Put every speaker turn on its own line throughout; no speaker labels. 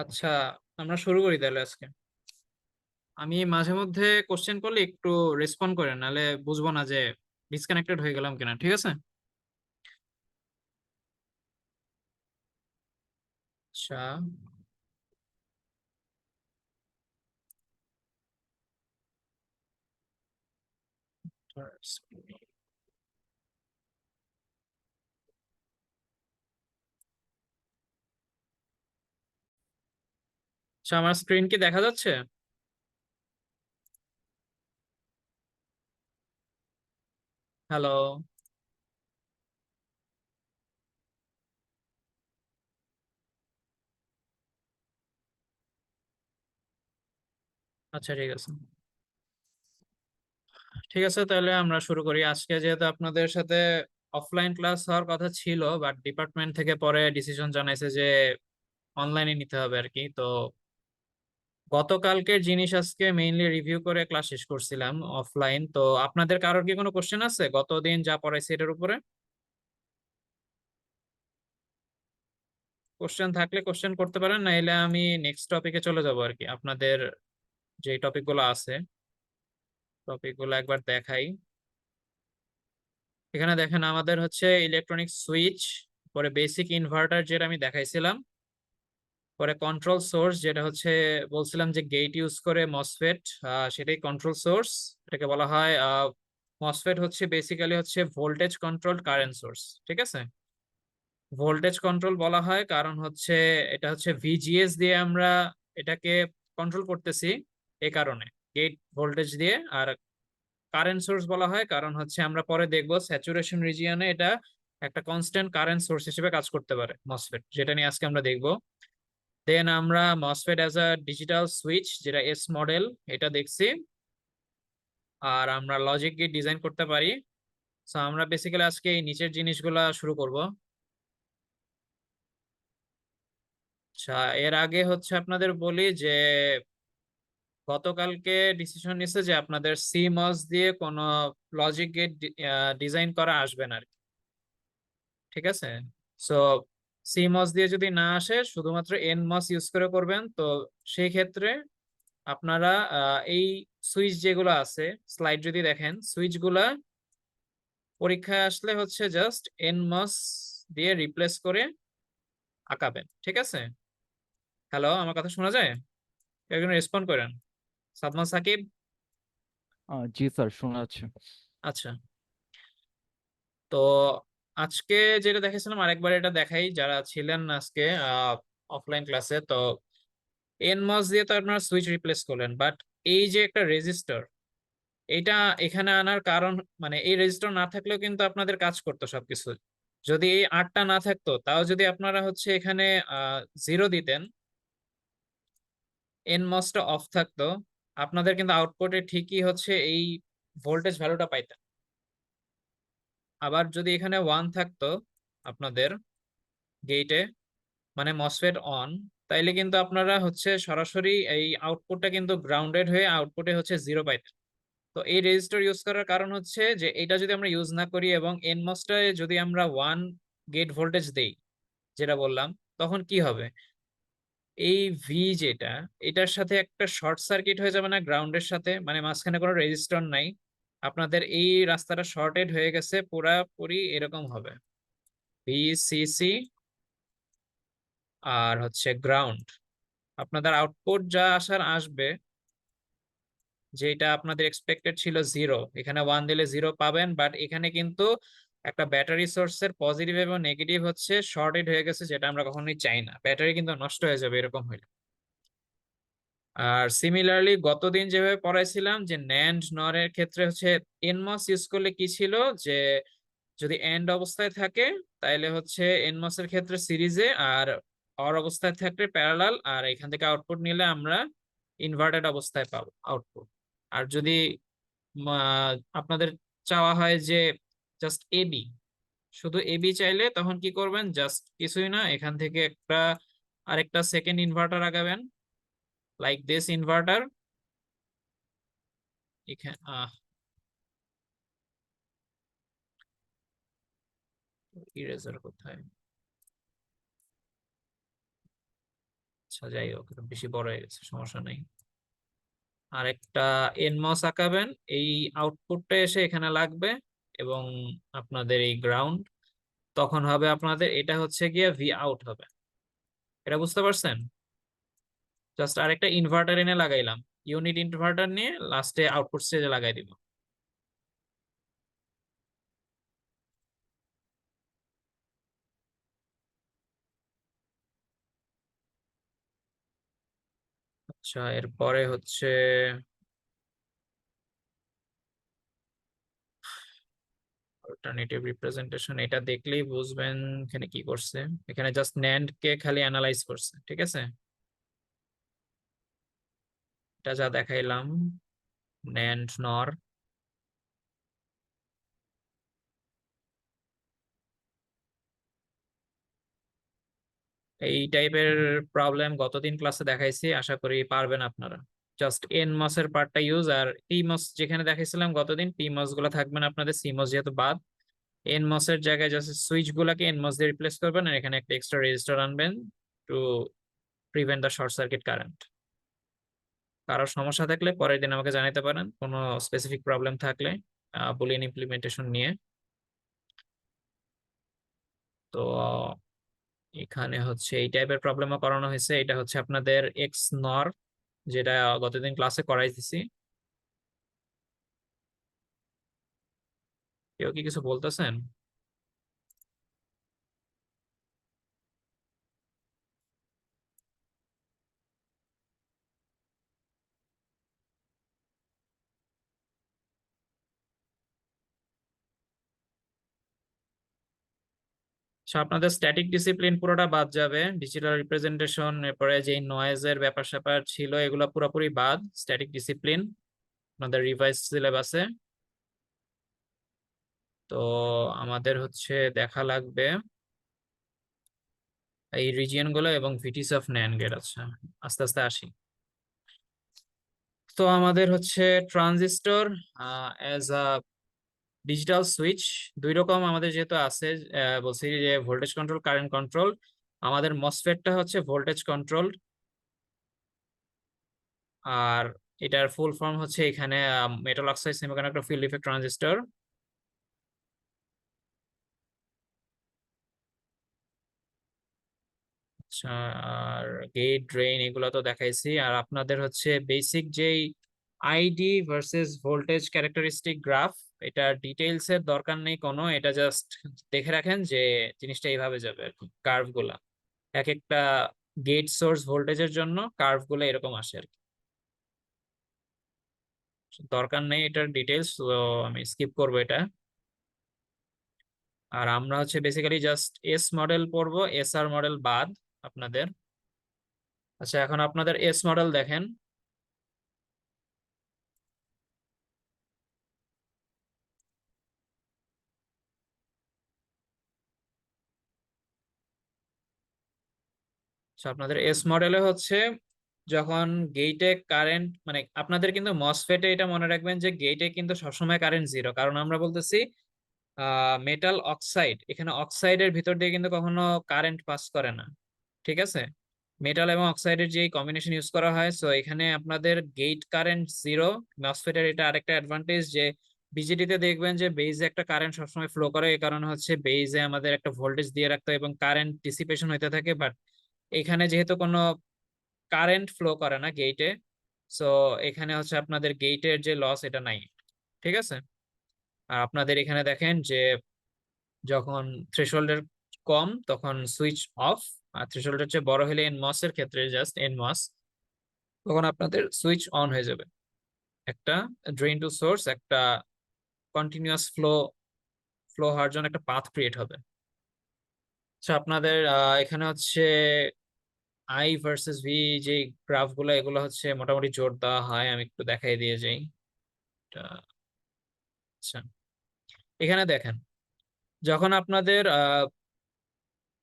আচ্ছা, আমরা শুরু করি তাহলে আজকে। আমি মাঝে মধ্যে কোশ্চেন করলে একটু রেসপন্ড করেন, নাহলে বুঝবো না যে ডিসকানেক্টেড হয়ে গেলাম কিনা। ঠিক আছে? আচ্ছা। আচ্ছা, আমার স্ক্রিন কি দেখা যাচ্ছে? হ্যালো? আচ্ছা, ঠিক আছে। ঠিক আছে, তাহলে আমরা শুরু করি। আজকে যেহেতু আপনাদের সাথে অফলাইন ক্লাস হওয়ার কথা ছিল, বাট ডিপার্টমেন্ট থেকে পরে ডিসিশন জানাইছে যে অনলাইনে নিতে হবে আর কি। তো গতকালকের জিনিস আজকে মেইনলি রিভিউ করে ক্লাস শেষ করছিলাম অফলাইন। তো আপনাদের কারোর কি কোনো কোশ্চেন আছে গতদিন যা পড়াইছে এটার উপরে? কোশ্চেন থাকলে কোশ্চেন করতে পারেন, না এলে আমি নেক্সট টপিকে চলে যাব আর কি। আপনাদের যে টপিকগুলো আছে, টপিকগুলো একবার দেখাই। এখানে দেখেন, আমাদের হচ্ছে ইলেকট্রনিক সুইচ, পরে বেসিক ইনভার্টার যেটা আমি দেখাইছিলাম, পরে কন্ট্রোল সোর্স যেটা হচ্ছে বলছিলাম যে গেট ইউজ করে মসফেট, সেটাই কন্ট্রোল সোর্স। এটাকে বলা হয় মসফেট হচ্ছে বেসিক্যালি হচ্ছে ভোল্টেজ কন্ট্রোলড কারেন্ট সোর্স। ঠিক আছে? ভোল্টেজ কন্ট্রোল বলা হয় কারণ হচ্ছে এটা হচ্ছে ভিজিএস দিয়ে আমরা এটাকে কন্ট্রোল করতেছি, এই কারণে গেট ভোল্টেজ দিয়ে। আর কারেন্ট সোর্স বলা হয় কারণ হচ্ছে আমরা পরে দেখবো স্যাচুরেশন রিজিয়নে এটা একটা কনস্ট্যান্ট কারেন্ট সোর্স হিসেবে কাজ করতে পারে মসফেট, যেটা নিয়ে আজকে আমরা দেখবো। দেন আমরা MOSFET as a digital switch যেটা এস মডেল, এটা দেখছি। আর আমরা লজিক গেট ডিজাইন করতে পারি। সো আমরা বেসিক্যালি আজকে এই নিচের জিনিসগুলা শুরু করব। আচ্ছা, এর আগে হচ্ছে আপনাদের বলি যে গতকালকে ডিসিশন নিছে যে আপনাদের সিমস দিয়ে কোনো লজিক গেট ডিজাইন করা আসবে না আর কি। ঠিক আছে? সো সিমস দিয়ে যদি না আসে, শুধুমাত্র এনমস ইউজ করে করবেন। তো সেই ক্ষেত্রে আপনারা এই সুইচ যেগুলো আছে, স্লাইড যদি দেখেন, সুইচ গুলা পরীক্ষায় আসলে হচ্ছে জাস্ট এনমস দিয়ে রিপ্লেস করে আঁকাবেন। ঠিক আছে? হ্যালো, আমার কথা শোনা যায়? একজন রেসপন্ড করেন। সাদমান সাকিব।
জি স্যার, শোনা যাচ্ছে।
আচ্ছা। তো আজকে যেটা দেখেছিলাম আরেকবার এটা দেখাই যারা ছিলেন আজকে অফলাইন ক্লাসে। তো এনমস দিয়ে তো আপনারা সুইচ রিপ্লেস করলেন, বাট এই যে একটা রেজিস্টার, এটা এখানে আনার কারণ, মানে এই রেজিস্টার না থাকলেও কিন্তু আপনাদের কাজ করতো সবকিছু। যদি এই আটটা না থাকতো, তাও যদি আপনারা হচ্ছে এখানে জিরো দিতেন, এনমসটা অফ থাকতো, আপনাদের কিন্তু আউটপুটে ঠিকই হচ্ছে এই ভোল্টেজ ভ্যালুটা পাইতেন। আবার যদি এখানে ওয়ান থাকতো আপনাদের গেটে, মানে মসফেট অন, তাইলে কিন্তু আপনারা হচ্ছে সরাসরি এই আউটপুটটা কিন্তু গ্রাউন্ডেড হয়ে আউটপুটে হচ্ছে জিরো পাইতেন। তো এই রেজিস্টার ইউজ করার কারণ হচ্ছে যে এটা যদি আমরা ইউজ না করি এবং এনমসটায় যদি আমরা ওয়ান গেট ভোল্টেজ দেই, যেটা বললাম, তখন কি হবে? এই ভি যেটা, এটার সাথে একটা শর্ট সার্কিট হয়ে যাবে না গ্রাউন্ডের সাথে, মানে মাঝখানে কোনো রেজিস্টর নাই, আপনাদের এই রাস্তাটা শর্টেড হয়ে গেছে পুরাপুরি, এরকম হবে। ভিসিসি আর হচ্ছে গ্রাউন্ড, আপনাদের আউটপুট যা আসার আসবে, যেটা আপনাদের এক্সপেক্টেড ছিল জিরো, এখানে ওয়ান দিলে জিরো পাবেন, বাট এখানে কিন্তু একটা ব্যাটারি সোর্সের পজিটিভ এবং নেগেটিভ হচ্ছে শর্টেড হয়ে গেছে, যেটা আমরা কখনোই চাই না। ব্যাটারি কিন্তু নষ্ট হয়ে যাবে এরকম হইলে। আর সিমিলারলি গতদিন যেভাবে পড়াইছিলাম যে ন্যান্ড নর এর ক্ষেত্রে হচ্ছে এনমস ইউজ করলে কি ছিল, যে যদি এন্ড অবস্থায় থাকে তাইলে হচ্ছে এনমস এর ক্ষেত্রে সিরিজে, আর অর অবস্থায় থাকলে প্যারালাল, আর এখান থেকে আউটপুট নিলে আমরা ইনভার্টেড অবস্থায় পাবো আউটপুট। আর যদি আপনাদের চাওয়া হয় যে জাস্ট এবি, শুধু এবি চাইলে তখন কি করবেন? জাস্ট কিছুই না, এখান থেকে একটা আরেকটা সেকেন্ড ইনভার্টার আগাবেন, লাইক দিস ইনভার্টার। এখানে ইরেজার কোথায়? আচ্ছা যাই হোক, এটা বেশি বড় হয়ে গেছে, সমস্যা নেই। আর একটা এনমস আঁকাবেন, এই আউটপুটটা এসে এখানে লাগবে, এবং আপনাদের এই গ্রাউন্ড তখন হবে আপনাদের, এটা হচ্ছে গিয়ে ভি আউট হবে। এটা বুঝতে পারছেন? জাস্ট আরেকটা ইনভার্টার এনে লাগাইলাম, ইউনিট ইনভার্টার নিয়ে লাস্টে আউটপুট স্টেজে লাগাই দিব। আচ্ছা, এরপরে হচ্ছে অল্টারনেটিভ রিপ্রেজেন্টেশন। এটা দেখলেই বুঝবেন এখানে কি করছে। এখানে জাস্ট ন্যান্ড কে খালি অ্যানালাইজ করছে, ঠিক আছে? এটা যা দেখাইলাম, ন্যান্ড নর, এই টাইপের প্রবলেম গতদিন ক্লাসে দেখাইছি, আশা করি পারবেন আপনারা। জাস্ট এন মস এর পার্টটা ইউজ, আর পি মস যেখানে দেখাইছিলাম গতদিন, পি মস গুলো থাকবেন আপনাদের, সি মস যেহেতু বাদ। এন মস এর জায়গায় জাস্ট সুইচ গুলাকে এন মস দিয়ে রিপ্লেস করবেন, আর এখানে একটা এক্সট্রা রেজিস্টার আনবেন to prevent the short circuit current. কারো সমস্যা থাকলে পরের দিন আমাকে জানাতে পারেন, কোনো স্পেসিফিক প্রবলেম থাকলে বুলিয়ান ইমপ্লিমেন্টেশন নিয়ে। তো এখানে হচ্ছে এই টাইপের প্রবলেমও করানো হয়েছে। এটা হচ্ছে আপনাদের এক্স নর, যেটা গতদিন ক্লাসে করাই দিছি। কেউ কি কিছু বলতেছেন? আচ্ছা, আপনাদের স্ট্যাটিক ডিসিপ্লিন পুরোটা বাদ যাবে, ডিজিটাল রিপ্রেজেন্টেশন, এরপরে যে নয়েজের ব্যাপার স্যাপার ছিল এগুলো পুরোপুরি বাদ। স্ট্যাটিক ডিসিপ্লিন আপনাদের রিভাইজ সিলেবাসে। তো আমাদের হচ্ছে দেখা লাগবে এই রিজিয়ন গুলো এবং ভিটিস অফ ন্যান্ড গেট। আচ্ছা, আস্তে আস্তে আসি। তো আমাদের হচ্ছে transistor as a digital switch দুই রকম আমাদের যেহেতু আছে, বলছি যে ভোল্টেজ কন্ট্রোল, কারেন্ট কন্ট্রোল। আমাদের মসফেটটা হচ্ছে ভোল্টেজ কন্ট্রোল, আর এটার ফুল ফর্ম হচ্ছে এখানে metal oxide semiconductor field effect transistor. আচ্ছা, আর গেট ড্রেন এগুলো তো দেখাইছি। আর আপনাদের হচ্ছে বেসিক যেই ID versus voltage characteristic graph, এটা ডিটেইলস এর দরকার নেই কোনো, এটা জাস্ট দেখে রাখেন যে জিনিসটা এইভাবে যাবে আর কি। কার্ভ গুলা এক একটা গেট সোর্স ভোল্টেজের জন্য কার্ভ গুলো এরকম আসে আর কি। দরকার নেই এটার ডিটেইলস, তো আমি স্কিপ করবো এটা। আর আমরা হচ্ছে বেসিক্যালি জাস্ট এস মডেল পড়বো, এস আর মডেল বাদ আপনাদের। আচ্ছা, এখন আপনাদের এস মডেল দেখেন। আচ্ছা, আপনাদের এস মডেলে হচ্ছে যখন গেইটে কারেন্ট, মানে আপনাদের কিন্তু মসফেটে এটা মনে রাখবেন যে গেইটে কিন্তু সবসময় কারেন্ট জিরো, কারণ আমরা বলতেছি মেটাল অক্সাইড, এখানে অক্সাইডের ভিতর দিয়ে কিন্তু কখনো কারেন্ট পাস করে না, ঠিক আছে? মেটাল এবং অক্সাইডের যে কম্বিনেশন ইউজ করা হয়, সো এখানে আপনাদের গেট কারেন্ট জিরো। মসফেটের এটা আরেকটা অ্যাডভান্টেজ যে বিজেডিতে দেখবেন যে বেইজে একটা কারেন্ট সবসময় ফ্লো করে, এই কারণে হচ্ছে বেইজে আমাদের একটা ভোল্টেজ দিয়ে রাখতে হয় এবং কারেন্ট ডিসিপেশন হইতে থাকে। বাট এখানে যেহেতু কোনো কারেন্ট ফ্লো করে না গেটে, সো এখানে হচ্ছে আপনাদের গেটের যে লস এটা নাই, ঠিক আছে? আর আপনাদের এখানে দেখেন যে যখন থ্রেশহোল্ডের কম তখন সুইচ অফ, আর থ্রেশহোল্ডের চেয়ে বড় হলে এনমস এর ক্ষেত্রে জাস্ট এনমস, তখন আপনাদের সুইচ অন হয়ে যাবে। একটা ড্রেন টু সোর্স, একটা কন্টিনিউয়াস ফ্লো ফ্লো হওয়ার জন্য একটা পাথ ক্রিয়েট হবে। আচ্ছা, আপনাদের এখানে হচ্ছে আই ভার্সেস ভি যে গ্রাফ গুলো, এগুলো হচ্ছে মোটামুটি জোর দেওয়া হয়, আমি একটু দেখাই দিয়ে যাই এটা। আচ্ছা, এখানে দেখেন যখন আপনাদের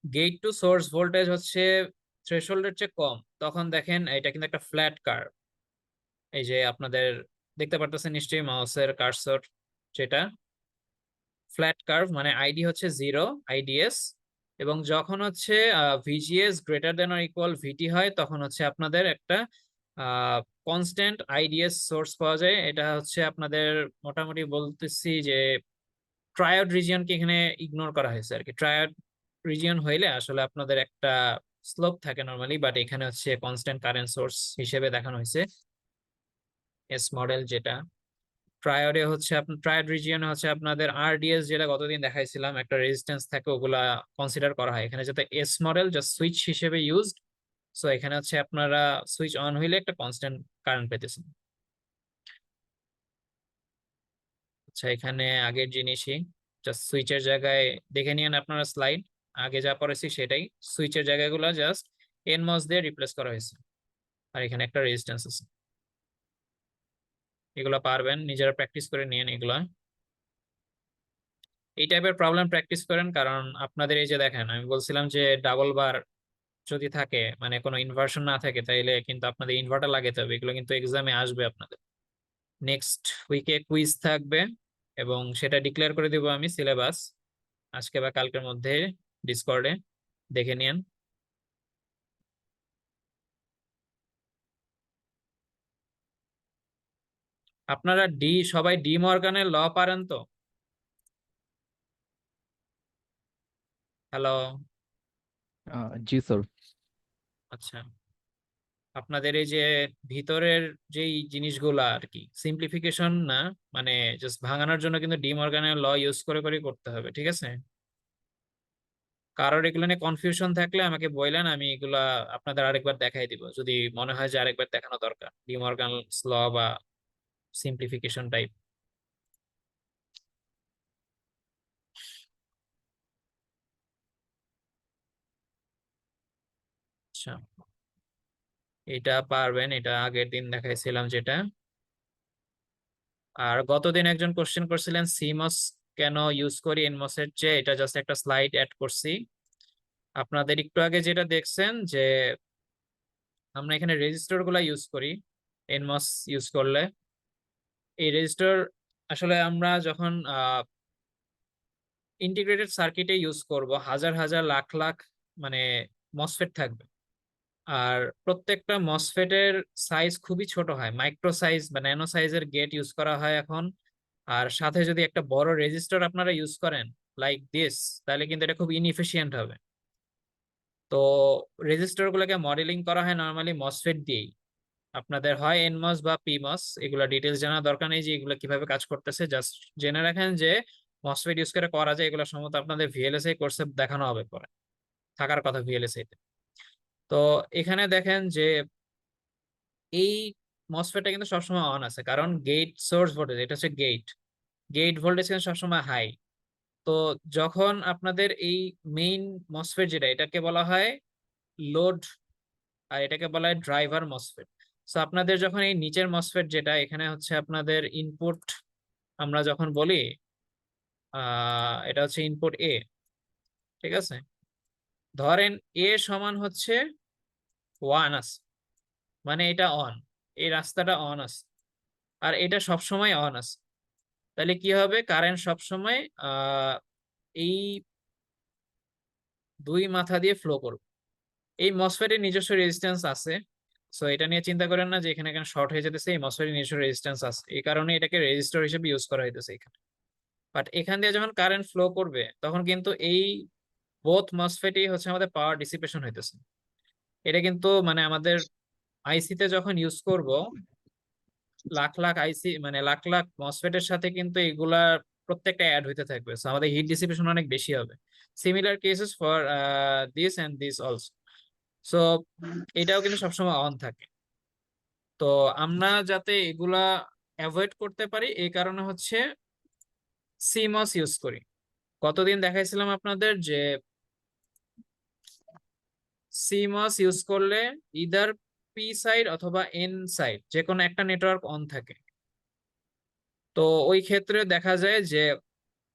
গেট টু সোর্স ভোল্টেজ হচ্ছে থ্রেশহোল্ডের চেয়ে কম, তখন দেখেন এটা কিন্তু একটা ফ্ল্যাট কার্ভ। এই যে আপনাদের দেখতে পারতেছেন নিশ্চয়ই মাউসের কার্সর, যেটা ফ্ল্যাট কার্ভ, মানে আইডি হচ্ছে জিরো, আইডিএস। এবং যখন হচ্ছে VGS greater than or equal VT হয় তখন হচ্ছে আপনাদের একটা কনস্ট্যান্ট আইডিএস সোর্স পাওয়া যায়। এটা হচ্ছে আপনাদের মোটামুটি বলতেছি যে ট্রায়াড রিজিয়নকে এখানে ইগনোর করা হয়েছে আর কি। ট্রায়াড রিজিয়ন হইলে আসলে আপনাদের একটা স্লোপ থাকে নরমালি, বাট এখানে হচ্ছে কনস্ট্যান্ট কারেন্ট সোর্স হিসেবে দেখানো হয়েছে এস মডেল যেটা। ট্রায়াডে হচ্ছে আপনার ট্রায়াড রিজিয়নে হচ্ছে আপনাদের আরডিএস যেটা গতদিন দেখাইছিলাম একটা রেজিস্ট্যান্স থাকে, ওগুলা কনসিডার করা হয় এখানে, যাতে এস মডেল জাস্ট সুইচ হিসেবে ইউজড। সো এখানে হচ্ছে আপনারা সুইচ অন হইলে একটা কনস্ট্যান্ট কারেন্ট পেতেছেন। আচ্ছা, এখানে আগের জিনিসই, জাস্ট সুইচের জায়গায় দেখে নিয়েন আপনারা স্লাইড, আগে যা পড়েছি সেটাই। সুইচের জায়গাগুলো জাস্ট এনমস দিয়ে রিপ্লেস করা হয়েছে, আর এখানে একটা রেজিস্ট্যান্স আছে। এগুলো পারবেন, নিজেরা প্র্যাকটিস করে নিয়েন এগুলা। এই টাইপের প্রবলেম প্র্যাকটিস করেন, কারণ আপনাদের এই যে দেখেন আমি বলছিলাম যে ডাবল বার যদি থাকে, মানে কোনো ইনভার্সন না থাকে, তাইলে কিন্তু আপনাদের ইনভার্টার লাগাতে হবে। এগুলো কিন্তু এক্সামে আসবে আপনাদের। নেক্সট উইকে কুইজ থাকবে এবং সেটা ডিক্লেয়ার করে দিব আমি সিলেবাস আজকে বা কালকের মধ্যে ডিসকর্ডে, দেখে নিন। আপনারা সবাই ডি মর্গানের ল পারেন তো? হ্যালো।
জি স্যার।
আচ্ছা, আপনাদের এই যে ভিতরের যেই জিনিসগুলা আর কি, সিম্পলিফিকেশন না, মানে জাস্ট ভাঙানোর জন্য কিন্তু ডি মর্গানের ল ইউজ করে করে করতে হবে, ঠিক আছে? কারোর এগুলো নিয়ে কনফিউশন থাকলে আমাকে বললেন, আমি এগুলা আপনাদের আরেকবার দেখাই দিব যদি মনে হয় যে আরেকবার দেখানো দরকার, ডি মর্গান ল বা সিম্পলিফিকেশন টাইপ। আচ্ছা, এটা পারবেন, এটা আগের দিন দেখাইছিলাম যেটা। আর গতদিন একজন কোশ্চেন করছিলেন সিমস কেন ইউজ করি এনমস এর চেয়ে, এটা জাস্ট একটা স্লাইড অ্যাড করছি। আপনাদের একটু আগে যেটা দেখছেন যে আমরা এখানে রেজিস্টর গুলা ইউজ করি এনমস ইউজ করলে। এই রেজিস্টর আসলে আমরা যখন ইন্টিগ্রেটেড সার্কিটে ইউজ করব, হাজার হাজার লাখ লাখ মানে মসফেট থাকবে। আর প্রত্যেকটা মসফেটের সাইজ খুবই ছোট হয়, মাইক্রো সাইজ বা ন্যানো সাইজের গেট ইউজ করা হয় এখন। আর সাথে যদি একটা বড় রেজিস্টার আপনারা ইউজ করেন লাইক দিস, তাহলে কিন্তু এটা খুব ইনএফিশিয়েন্ট হবে। তো রেজিস্টার গুলোকে মডেলিং করা হয় নর্মালি মসফেট দিয়েই। আপনাদের হয় এনমস বা পিমস, এগুলা ডিটেলস জানার দরকার নেই যে এগুলো কিভাবে কাজ করতেছে, জাস্ট জেনে রাখেন যে মসফেট ইউজ করে করা যায়। এগুলো সম্ভবত আপনাদের ভিএলএসআই কোর্সে দেখানো হবে পরে, থাকার কথা ভিএলএসআই তে। তো এখানে দেখেন যে এই মসফেটটা কিন্তু সবসময় অন আছে, কারণ গেট সোর্স ভোল্টেজ, এটা হচ্ছে গেট, গেট ভোল্টেজ কিন্তু সবসময় হাই। তো যখন আপনাদের এই মেইন মসফেট যেটা, এটাকে বলা হয় লোড, আর এটাকে বলা হয় ড্রাইভার মসফেট। সো আপনাদের যখন এই নিচের মসফেট যেটা, এখানে হচ্ছে আপনাদের ইনপুট, আমরা যখন বলি এটা হচ্ছে ইনপুট এ, ঠিক আছে? ধরেন এ সমান হচ্ছে 1 আছে, মানে এটা অন, এই রাস্তাটা অন আছে, আর এটা সবসময় অন আছে। তাহলে কি হবে, কারেন্ট সবসময় এই দুই মাথা দিয়ে ফ্লো করবে। এই মসফেটের নিজস্ব রেজিস্ট্যান্স আছে, সো এটা নিয়ে চিন্তা করেন না যে এখানে এখানে শর্ট হয়ে যেতেছে। এই মসফেটের নিজস্ব রেজিস্ট্যান্স আছে, এই কারণে এটাকে রেজিস্টর হিসেবে ইউজ করা হইতেছে এখানে। বাট এখান দিয়ে যখন কারেন্ট ফ্লো করবে, তখন কিন্তু এই বোথ মসফেটই হচ্ছে আমাদের পাওয়ার ডিসিপেশন হইতেছে। এটা কিন্তু মানে আমাদের আইসিতে যখন ইউজ করব, লাখ লাখ আইসি মানে লাখ লাখ মসফেটের সাথে কিন্তু এগুলা প্রত্যেকটা অ্যাড হইতে থাকবে, সো আমাদের হিট ডিসিপেশন অনেক বেশি হবে। Similar cases for this and this also. So এটাও কিন্তু সবসময় অন থাকে। তো আমরা যাতে এগুলা অ্যাভয়েড করতে পারি, এই কারণে হচ্ছে সিমস ইউজ করি। কতদিন দেখাইছিলাম আপনাদের যে সিমস ইউজ করলে ইদার পি সাইড অথবা এন সাইড যে কোনো একটা নেটওয়ার্ক অন থাকে। তো ওই ক্ষেত্রে দেখা যায় যে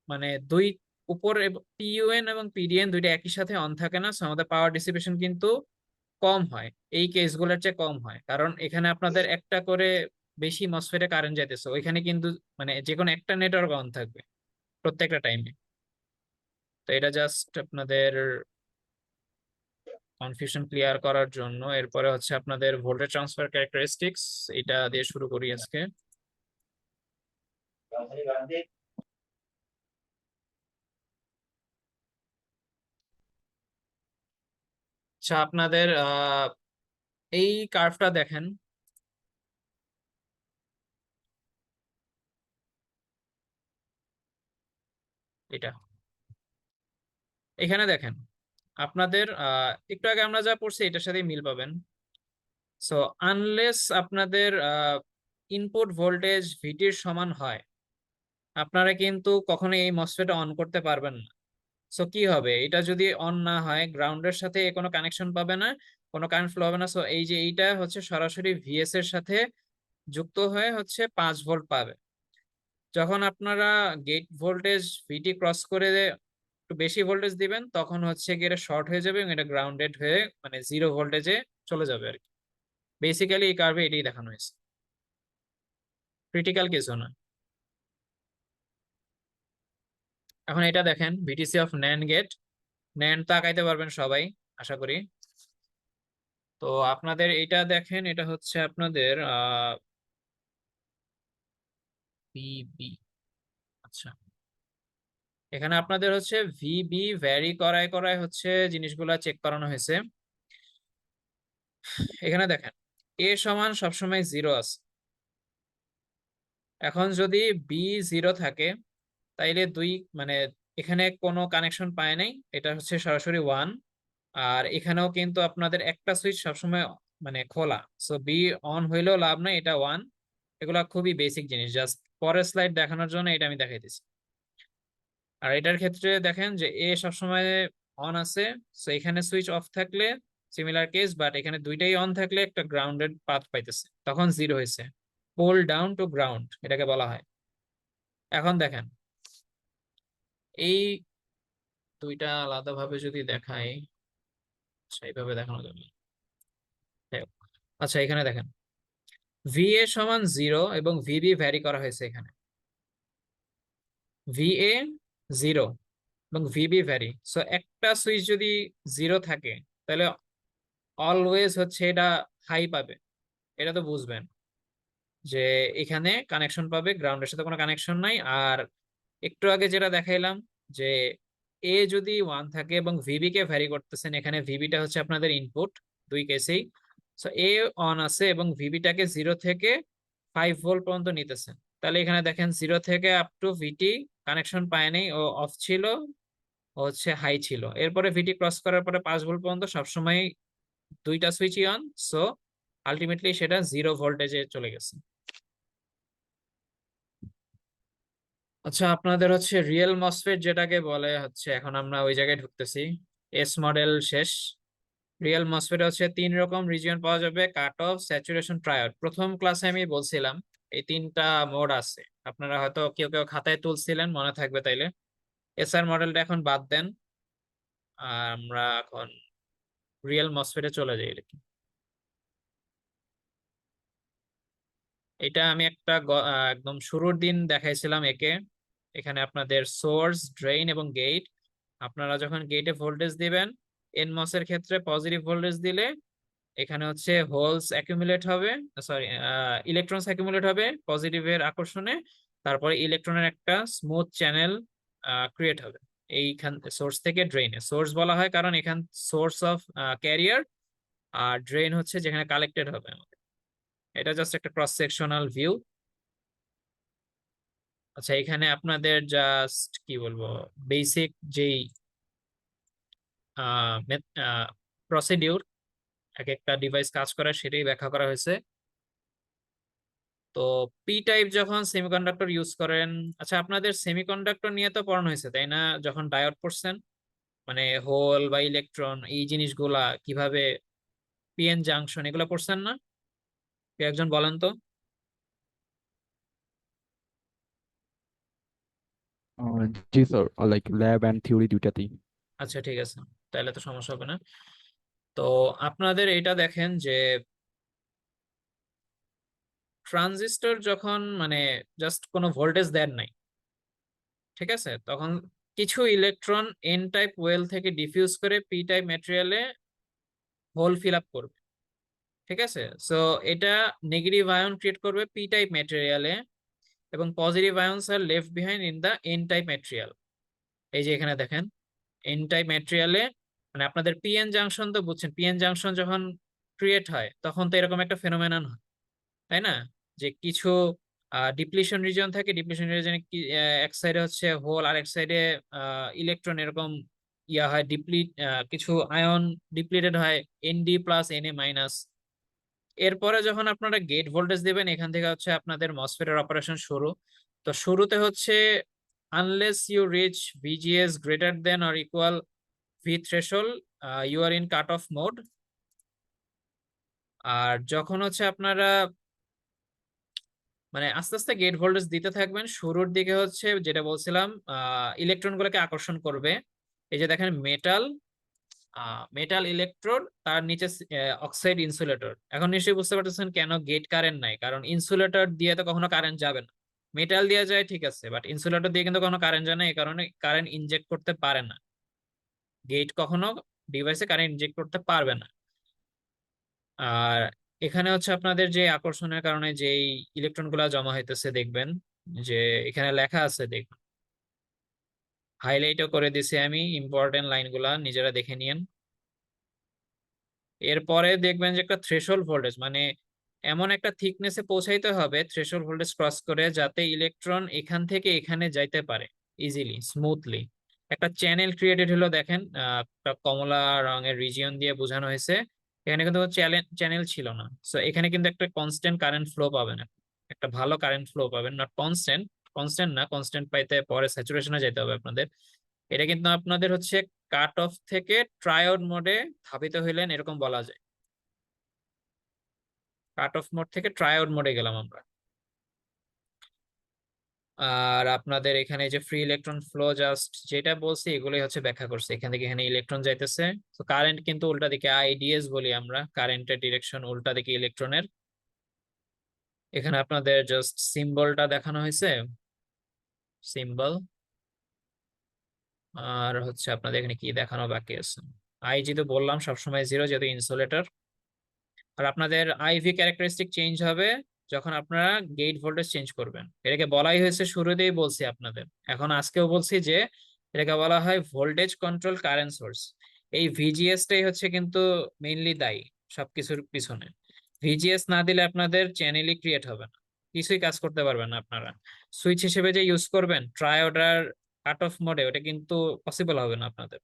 মানে দুই উপর পিইউএন এবং পিডিএন দুইটা একই সাথে অন থাকে না, so আমাদের পাওয়ার ডিসিপেশন কিন্তু কম হয়, এই কেসগুলোর চেয়ে কম হয়। কারণ এখানে আপনাদের একটা করে বেশি মসফেটে কারেন্ট যাইতেছে, ওইখানে কিন্তু মানে যে কোনো একটা নেটওয়ার্ক অন থাকবে প্রত্যেকটা টাইমে। তো এটা জাস্ট আপনাদের কনফিউশন ক্লিয়ার করার জন্য এরপরে হচ্ছে আপনাদের ভোল্টেজ ট্রান্সফার ক্যারেক্টারিস্টিক্স, এটা দিয়ে শুরু করি আজকে। আচ্ছা, আপনাদের এই কার্ভটা দেখেন, এটা এখানে দেখেন আপনাদের একটু আগে আমরা যা পড়ছি এটার সাথে মিল পাবেন। সো আনলেস আপনাদের ইনপুট ভোল্টেজ ভিটির সমান হয়, আপনারা কিন্তু কখনো এই মসফেট অন করতে পারবেন না। সো কি হবে, এটা যদি অন না হয় গ্রাউন্ডের সাথে কোনো কানেকশন পাবে না, কোনো কারেন্ট ফ্লো হবে না। সো এই যে এইটা হচ্ছে সরাসরি ভিএস এর সাথে যুক্ত হয়ে হচ্ছে 5 ভোল্ট পাবে। যখন আপনারা গেট ভোল্টেজ ভিটি ক্রস করে একটু বেশি ভোল্টেজ দিবেন তখন হচ্ছে কি এটা শর্ট হয়ে যাবে এবং এটা গ্রাউন্ডেড হয়ে মানে 0 ভোল্টেজে চলে যাবে আর কি। বেসিক্যালি এই কার্ভে এটাই দেখানো হয়েছে, ক্রিটিক্যাল কিছু না। এখন এটা দেখেন VTC of NAND gate, NAND তো আঁকাইতে পারবেন সবাই আশা করি। তো আপনাদের এটা দেখেন, এটা হচ্ছে আপনাদের ভিবি। আচ্ছা, এখানে আপনাদের হচ্ছে ভিবি ভ্যারি করায় করায় হচ্ছে জিনিসগুলা চেক করানো হয়েছে। এখানে দেখেন এ সমান সবসময় 0 আছে। এখন যদি বি 0 থাকে তাইলে দুই মানে এখানে কোনো কানেকশন পায় নাই, এটা হচ্ছে সরাসরি 1। আর এখানেও কিন্তু আপনাদের একটা সুইচ সবসময় মানে খোলা, সো বি অন হইলেও লাভ নাই, এটা 1। এগুলা খুবই বেসিক জিনিস, জাস্ট পরের স্লাইড দেখানোর জন্য এটা আমি দেখাইতেছি। আর এটার ক্ষেত্রে দেখেন যে এ সবসময় অন আছে, সো এখানে সুইচ অফ থাকলে সিমিলার কেস, বাট এখানে দুইটাই অন থাকলে একটা গ্রাউন্ডেড পাথ পাইতেছে, তখন 0 হয়েছে। পোল ডাউন টু গ্রাউন্ড এটাকে বলা হয়। এখন দেখেন এই দুইটা আলাদাভাবে যদি দেখাই, আচ্ছা এইভাবে দেখানো যাবে। যাই হোক। আচ্ছা এখানে দেখেন ভিএ সমান 0 এবং ভিবি ভ্যারি করা হয়েছে এখানে। ভিএ 0 এবং ভিবি ভ্যারি, সো একটা সুইচ যদি 0 থাকে তাহলে অলওয়েজ হচ্ছে এটা হাই পাবে, এটা তো বুঝবেন যে এখানে কানেকশন পাবে, গ্রাউন্ডের সাথে কোনো কানেকশন নাই। আর একটু আগে যেটা দেখাইলাম যে এ যদি 1 থাকে এবং ভিবি কে ভ্যারি করতেছেন, এখানে ভিবিটা হচ্ছে আপনাদের ইনপুট দুই কেসেই। সো এ অন আছে এবং ভিবিটাকে 0 থেকে 5 ভোল্ট পর্যন্ত নিতেছেন, তাহলে এখানে দেখেন 0 থেকে আপ টু ভিটি কানেকশন পায় নাই, ও অফ ছিল, ও হচ্ছে হাই ছিল। এরপরে ভিটি ক্রস করার পরে 5 ভোল্ট পর্যন্ত সবসময় দুইটা সুইচই অন, সো আলটিমেটলি সেটা 0 ভোল্টেজে চলে গেছে। আচ্ছা, আপনাদের হচ্ছে রিয়েল মসফেট যেটাকে বলে হচ্ছে, এখন আমরা ওই জায়গায় ঢুকতেছি। এস মডেল শেষ। রিয়েল মসফেট হচ্ছে 3 রকম রিজিয়ন পাওয়া যাবে, কাট অফ, স্যাচুরেশন, ট্রায়োড। প্রথম ক্লাসে আমি বলছিলাম এই 3টা মোড আছে, আপনারা হয়তো কেউ কেউ খাতায় তুলছিলেন, মনে থাকবে তাইলে। এসআর মডেলটা এখন বাদ দেন, আর আমরা এখন রিয়েল মসফেটে চলে যাই। এটা আমি একটা একদম শুরুর দিন দেখাইছিলাম একে। এখানে আপনাদের সোর্স, ড্রেইন এবং গেট। আপনারা যখন গেটে ভোল্টেজ দিবেন, এনমস এর ক্ষেত্রে পজিটিভ ভোল্টেজ দিলে এখানে হচ্ছে হোলস অ্যাকুমুলেট হবে, সরি ইলেকট্রনস অ্যাকুমুলেট হবে পজিটিভের আকর্ষণে। তারপরে ইলেকট্রনের একটা স্মুথ চ্যানেল ক্রিয়েট হবে এইখান সোর্স থেকে ড্রেইনে। সোর্স বলা হয় কারণ এখান সোর্স অফ ক্যারিয়ার, আর ড্রেন হচ্ছে যেখানে কালেক্টেড হবে আমাদের। এটা জাস্ট একটা ক্রস সেকশনাল ভিউ। আচ্ছা, এখানে আপনাদের জাস্ট কি বলবো, বেসিক যেই প্রসিডিউর এক একটা ডিভাইস কাজ করে সেটাই ব্যাখ্যা করা হয়েছে। তো পি টাইপ যখন সেমিকন্ডাক্টর ইউজ করেন, আচ্ছা আপনাদের সেমিকন্ডাক্টর নিয়ে তো পড়ানো হয়েছে তাই না, যখন ডায়োড পড়ছেন, মানে হোল বা ইলেকট্রন এই জিনিসগুলা কিভাবে, পিএন জাংশন এগুলো পড়ছেন না? কেউ একজন বলেন তো।
জি sir, like lab and theory দুইটাতেই।
আচ্ছা ঠিক আছে, তাহলে তো সমস্যা হবে না। তো আপনাদের এটা দেখেন যে ট্রানজিস্টর যখন মানে জাস্ট কোনো ভোল্টেজ দেন নাই, ঠিক আছে, তখন কিছু ইলেকট্রন এন টাইপ ওয়েল থেকে ডিফিউজ করে পি টাইপ ম্যাটেরিয়ালে হোল ফিল আপ করবে। ঠিক আছে, সো এটা নেগেটিভ আয়ন ক্রিয়েট করবে পি টাইপ ম্যাটেরিয়ালে, এবং positive ions are left behind in the N type material. এই যে এখানে দেখেন এন টাইপ ম্যাটেরিয়ালে, মানে আপনাদের পিএন জাংশন তো বুঝছেন, পিএন জাংশন যখন ক্রিয়েট হয় তখন তো এরকম একটা ফেনোমেনন হয়, তাই না? যে কিছু ডিপ্লিশন রিজন থাকে, ডিপ্লিশন রিজনে এক সাইডে হচ্ছে হোল আর এক সাইডে ইলেকট্রন এরকম ইয়া হয়, কিছু আয়ন ডিপ্লিটেড হয়, এনডি প্লাস এনএ মাইনাস। এরপরে যখন আপনারা গেট ভোল্টেজ দিবেন, এখান থেকে হচ্ছে আপনাদের মসফেটের অপারেশন শুরু। তো শুরুতে হচ্ছে unless you reach VGS greater than or equal V threshold, you are in cut off mode. আর যখন হচ্ছে আপনারা মানে আস্তে আস্তে গেট ভোল্টেজ দিতে থাকবেন, শুরুর দিকে হচ্ছে যেটা বলছিলাম ইলেকট্রন গুলোকে আকর্ষণ করবে। এই যে দেখেন মেটাল, মেটাল ইলেকট্রোড, তার নিচে অক্সাইড ইনসুলেটর। এখন নিশ্চয়ই বুঝতে পারতেছেন কেন গেট কারেন্ট নাই, কারণ ইনসুলেটর দিয়ে তো কখনো কারেন্ট যাবে না। মেটাল দিয়ে যায় ঠিক আছে, বাট ইনসুলেটর দিয়ে কিন্তু কখনো কারেন্ট যায় না, এই কারণে কারেন্ট ইনজেক্ট করতে পারে না। গেট কখনো ডিভাইসে কারেন্ট ইনজেক্ট করতে পারবে না। আর এখানে হচ্ছে আপনাদের যে আকর্ষণের কারণে যে ইলেকট্রন গুলা জমা হইতেছে দেখবেন, যে এখানে লেখা আছে দেখবেন, হাইলাইটও করে দিছি আমি, ইম্পর্টেন্ট লাইনগুলা নিজেরা দেখে নিয়েন। এরপরে দেখবেন যে একটা থ্রেশহোল্ড ভোল্টেজ, মানে এমন একটা থিকনেসে পৌঁছাইতে হবে থ্রেশহোল্ড ভোল্টেজ ক্রস করে, যাতে ইলেকট্রন এখান থেকে এখানে যাইতে পারে ইজিলি স্মুথলি। একটা চ্যানেল ক্রিয়েটেড হলো দেখেন, একটা কমলা রঙের রিজিয়ন দিয়ে বোঝানো হয়েছে। এখানে কিন্তু চ্যানেল ছিল না, সো এখানে কিন্তু একটা কনস্ট্যান্ট কারেন্ট ফ্লো পাবেন, একটা ভালো কারেন্ট ফ্লো পাবেন। নট কনস্ট্যান্ট, কনস্ট্যান্ট না, কনস্ট্যান্ট পাইতে পরে স্যাচুরেশনে যেতে হবে আপনাদের। এটা কিন্তু আপনাদের হচ্ছে কাট অফ থেকে ট্রায়োড মোডে ধাবিত হইলেন এরকম বলা যায়। কাট অফ মোড থেকে ট্রায়োড মোডে গেলাম আমরা। আর আপনাদের এখানে যে ফ্রি ইলেকট্রন ফ্লো জাস্ট যেটা বলছি এগুলোই হচ্ছে ব্যাখ্যা করছে, এখান থেকে এখানে ইলেকট্রন যাইতেছে। তো কারেন্ট কিন্তু উল্টা দিকে, আইডিএস বলি আমরা, কারেন্টের ডিরেকশন উল্টা দিকে ইলেকট্রনের। এখানে আপনাদের জাস্ট সিম্বলটা দেখানো হয়েছে, সিম্বল। আর হচ্ছে আপনাদের এখানে কি দেখানো বাকি আছে, আইজি তো বললাম সবসময় জিরো যেহেতু ইনসুলেটর। আর আপনাদের আইভি ক্যারেক্টারিস্টিক চেঞ্জ হবে যখন আপনারা গেট ভোল্টেজ চেঞ্জ করবেন। এটাকে বলাই হয়েছে, শুরুতেই বলছি আপনাদের, এখন আজকেও বলছি যে এটাকে বলা হয় ভোল্টেজ কন্ট্রোল কারেন্ট সোর্স। এই ভিজিএস টাই হচ্ছে কিন্তু মেইনলি দায়ী সবকিছুর পিছনে। ভিজিএস না দিলে আপনাদের চ্যানেলই ক্রিয়েট হবে না, কিছুই কাজ করতে পারবেন না আপনারা। সুইচ হিসেবে যে ইউজ করবেন ট্রায়োড আর কাট অফ মোডে, ওটা কিন্তু পসিবল হবে না আপনাদের।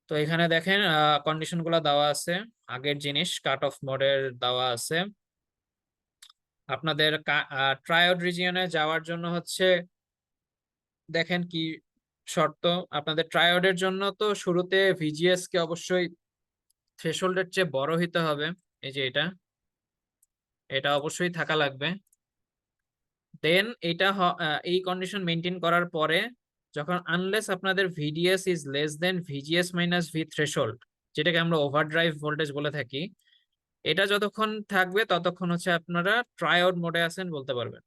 তো এখানে দেখেন কন্ডিশন গুলো দেওয়া আছে, আগের জিনিস কাট অফ মোডের দেওয়া আছে। আপনাদের ট্রায়োড রিজিয়নে যাওয়ার জন্য হচ্ছে দেখেন কি শর্ত। আপনাদের ট্রায়োডের জন্য তো শুরুতে ভিজিএস কে অবশ্যই থ্রেশহোল্ডের চেয়ে বড় হইতে হবে। এই যে এটা, এটা অবশ্যই থাকা লাগবে। দেন এই কন্ডিশন মেনটেন করার পরে, যখন আনলেস আপনাদের VDS is less than VGS minus V threshold, যেটাকে আমরা ওভারড্রাইভ ভোল্টেজ বলে থাকি, এটা যতক্ষণ থাকবে ততক্ষণ হচ্ছে আপনারা ট্রায়োড মোডে আছেন বলতে পারবেন।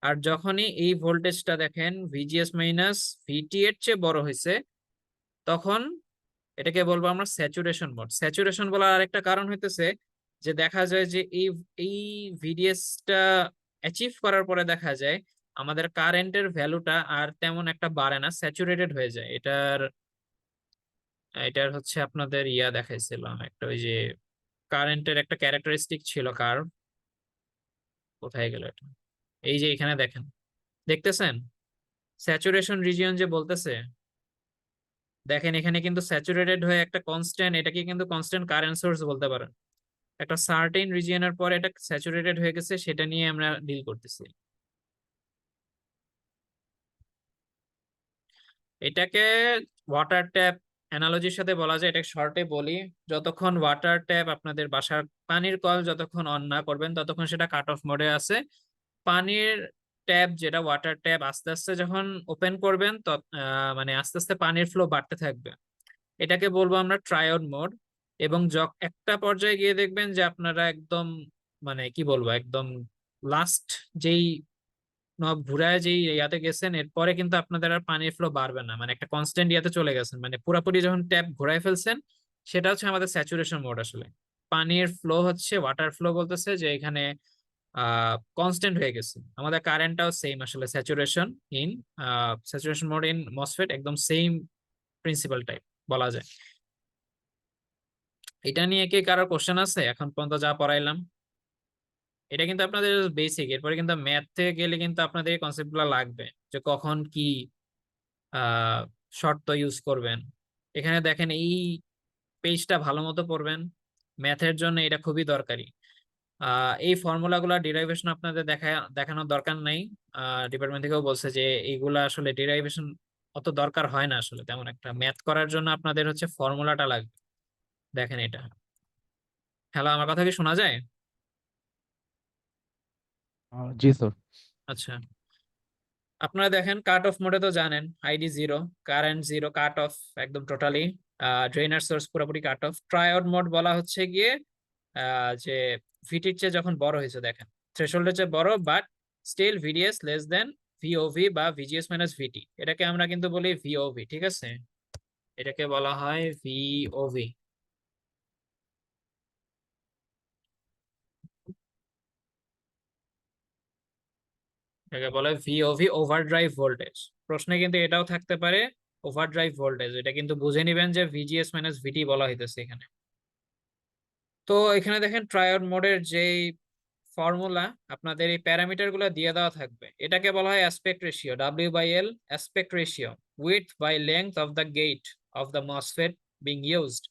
আর যখনই এই ভোল্টেজটা দেখেন ভিজিএস মাইনাস ভিটি এর চেয়ে বড় হয়েছে, তখন এটাকে বলবো আমরা স্যাচুরেশন মোড। স্যাচুরেশন বলার আরেকটা কারণ হইতেছে যে দেখা যায় যে এই ভিডিএসটা অ্যাচিভ করার পরে দেখা যায় আমাদের কারেন্টের ভ্যালুটা আর তেমন একটা বাড়ে না, স্যাচুরেটেড হয়ে যায়। এটার এটার হচ্ছে আপনাদের ইয়া দেখাইছিলাম একটা, ওই যে কারেন্টের একটা ক্যারেক্টারিস্টিক ছিল কার্ভ, কোথায় গেল এটা, এই যে এখানে দেখেন, দেখতেছেন স্যাচুরেশন রিজিয়ন যে বলতেছে, দেখেন এখানে কিন্তু স্যাচুরেটেড হয়ে একটা কনস্ট্যান্ট, এটাকে কিন্তু কনস্ট্যান্ট কারেন্ট সোর্স বলতে পারেন। একটা সার্টেন রিজিয়নের পরে এটা স্যাচুরেটেড হয়ে গেছে, সেটা নিয়ে আমরা ডিল করতেছি। এটাকে ওয়াটার ট্যাপ অ্যানালজির সাথে বলা যায়, এটাকে শর্টে বলি, যতক্ষণ ওয়াটার ট্যাপ আপনাদের বাসার পানির কল যতক্ষণ অন না করবেন ততক্ষণ সেটা কাট অফ মোডে আছে। পানির ট্যাপ যেটা ওয়াটার ট্যাপ আস্তে আস্তে যখন ওপেন করবেন মানে আস্তে আস্তে পানির ফ্লো বাড়তে থাকবে, এটাকে বলবো আমরা ট্রায়োড মোড। এবং একটা পর্যায়ে গিয়ে দেখবেন যে আপনারা একদম মানে কি বলবো একদম লাস্ট যেই নব ঘুরায় যেই ইয়াতে গেছেন, এরপরে কিন্তু আপনাদের আর পানির ফ্লো বাড়বে না, মানে একটা কনস্ট্যান্ট ইয়াতে চলে গেছেন, মানে পুরোপুরি যখন ট্যাপ ঘুরাই ফেলছেন সেটা হচ্ছে আমাদের স্যাচুরেশন মোড। আসলে পানির ফ্লো হচ্ছে, ওয়াটার ফ্লো বলতেছে যে এখানে কনস্ট্যান্ট হয়ে গেছে। আমাদের কারেন্টটাও সেম আসলে, in saturation mode in MOSFET একদম সেম প্রিন্সিপাল টাইপ বলা যায়। এটা নিয়ে কি কারোর কোশ্চেন আছে এখন পর্যন্ত যা পড়াইলাম? এটা কিন্তু আপনাদের বেসিক, এরপরে কিন্তু ম্যাথে গেলে কিন্তু আপনাদের এই কনসেপ্ট গুলো লাগবে, যে কখন কি শর্ত ইউজ করবেন। এখানে দেখেন এই পেজটা ভালো মতো পড়বেন, ম্যাথের জন্য এটা খুবই দরকারি। এই ফর্মুলাগুলো ডিরাইভেশন আপনাদের দেখানোর দরকার নাই। ডিপার্টমেন্ট থেকেও বলছে যে এইগুলা আসলে ডিরাইভেশন অত দরকার হয় না আসলে, তেমন একটা ম্যাথ করার জন্য আপনাদের হচ্ছে ফর্মুলাটা লাগবে। দেখেন এটা। হ্যালো, আমার কথা কি শোনা যায়?
জি স্যার।
আচ্ছা, আপনারা দেখেন কাট অফ মোডে তো জানেন ID zero, current zero, cut off একদম টোটালি, ড্রেনার সোর্স পুরোপুরি কাট অফ। ট্রায়োড মোড বলা হচ্ছে গিয়ে যে ভিটির চেয়ে যখন বড় হয়েছে, দেখেন থ্রেশহোল্ডের চেয়ে বড়, but still VDS less than VOV বা ভিজিএস মাইনাস ভিটি, এটাকে আমরা কিন্তু বলি ভিওভি, ঠিক আছে? এটাকে বলা হয় ভিওভি। এটাকে বলে ভিওভি, ওভারড্রাইভ ভোল্টেজ। প্রশ্নে কিন্তু এটাও থাকতে পারে, ওভারড্রাইভ ভোল্টেজ। এটা কিন্তু বুঝে নিবেন যে ভিজিএস মাইনাস ভিটি বলা হইতেছে এখানে। তো এখানে দেখেন ট্রায়োড মোডের যে ফর্মুলা, আপনাদের এই প্যারামিটার গুলো দিয়ে দেওয়া থাকবে। এটাকে বলা হয় aspect ratio, W/L aspect ratio, width by length of the gate of the MOSFET being used.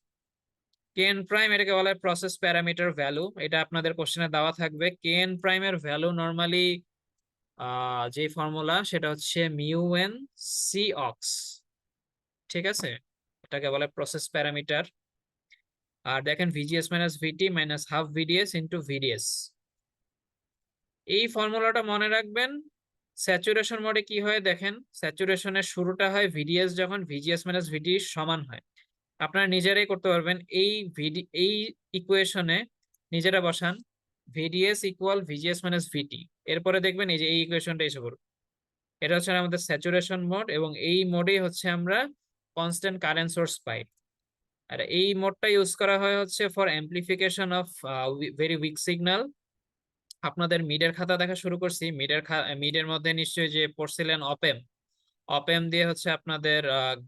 KN prime এটাকে বলা হয় প্রসেস প্যারামিটার ভ্যালু। এটা আপনাদের কোশ্চেনে দেওয়া থাকবে। কেএন প্রাইমের ভ্যালু নর্মালি যে ফর্মুলা সেটা হচ্ছে মিউ এন সি অক্স, ঠিক আছে? এটাকে বলে প্রসেস প্যারামিটার। আর দেখেন VGS minus VT minus half VDS into VDS. এই ফর্মুলাটা মনে রাখবেন। স্যাচুরেশন মোডে কি হয় দেখেন, স্যাচুরেশনের শুরুটা হয় ভিডিএস যখন ভিজিএস মাইনাস ভিটি সমান হয়। আপনারা নিজেরাই করতে পারবেন এই ইকুয়েশনে, নিজেরা বসান ভিডিএস ইকুয়াল ভিজিএস মাইনাস ভিটি, এরপরে দেখবেন এই যে এই ইকুয়েশনটা এসে পড়বে। এটা হচ্ছে আমাদের স্যাচুরেশন মোড, এবং এই মোডেই হচ্ছে আমরা কনস্ট্যান্ট কারেন্ট সোর্স পাই। আর এই মোডটা ইউজ করা হয় হচ্ছে for amplification of very weak signal. আপনাদের মিডের খাতা দেখা শুরু করছি, মিডের মধ্যে নিশ্চয়ই যে পড়ছিলেন অপেম। অপেম দিয়ে হচ্ছে আপনাদের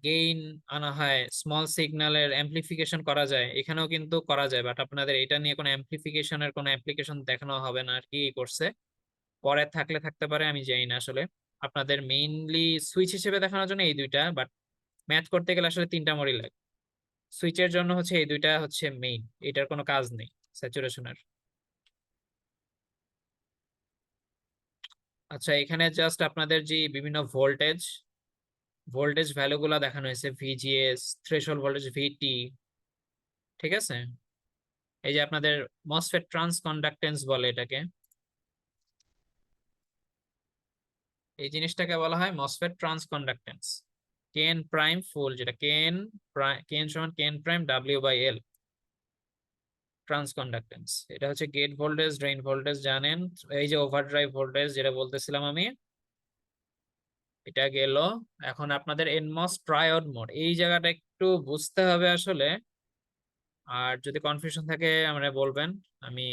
গেইন আনা হয়, স্মল সিগন্যালের অ্যাম্প্লিফিকেশন করা যায়, এখানেও কিন্তু করা যায়, বাট আপনাদের এটা নিয়ে কোনো অ্যাম্প্লিফিকেশনের কোনো অ্যাপ্লিকেশন দেখানো হবে না আর কি এই কোর্সে। পরে থাকলে থাকতে পারে, আমি জানি না আসলে। আপনাদের মেইনলি সুইচ হিসেবে দেখানোর জন্য এই দুইটা, বাট ম্যাথ করতে গেলে আসলে তিনটা মডেল লাগে। সুইচের জন্য হচ্ছে এই দুইটা হচ্ছে মেইন, এটার কোনো কাজ নেই স্যাচুরেশনের। আচ্ছা, এখানে জাস্ট আপনাদের যে বিভিন্ন ভোল্টেজ ভ্যালুগুলো দেখানো হয়েছে, ভিজিএস, থ্রেশহোল্ড ভোল্টেজ ভিটি, ঠিক আছে? এই যে আপনাদের মসফেট ট্রান্স কন্ডাক্টেন্স বলে এটাকে, এই জিনিসটাকে বলা হয় MOSFET transconductance. KN prime full, যেটা কেএন সমান KN prime W/L trans conductance. এটা হচ্ছে গেট ভোল্টেজ, ড্রেন ভোল্টেজ জানেন। এই যে ওভারড্রাইভ ভোল্টেজ যেটা বলতেছিলাম আমি, এটা গেল। এখন আপনাদের এনমস ট্রায়োড মোড, এই জায়গাটা একটু বুঝতে হবে আসলে। আর যদি কনফিউশন থাকে আমরা বলবেন, আমি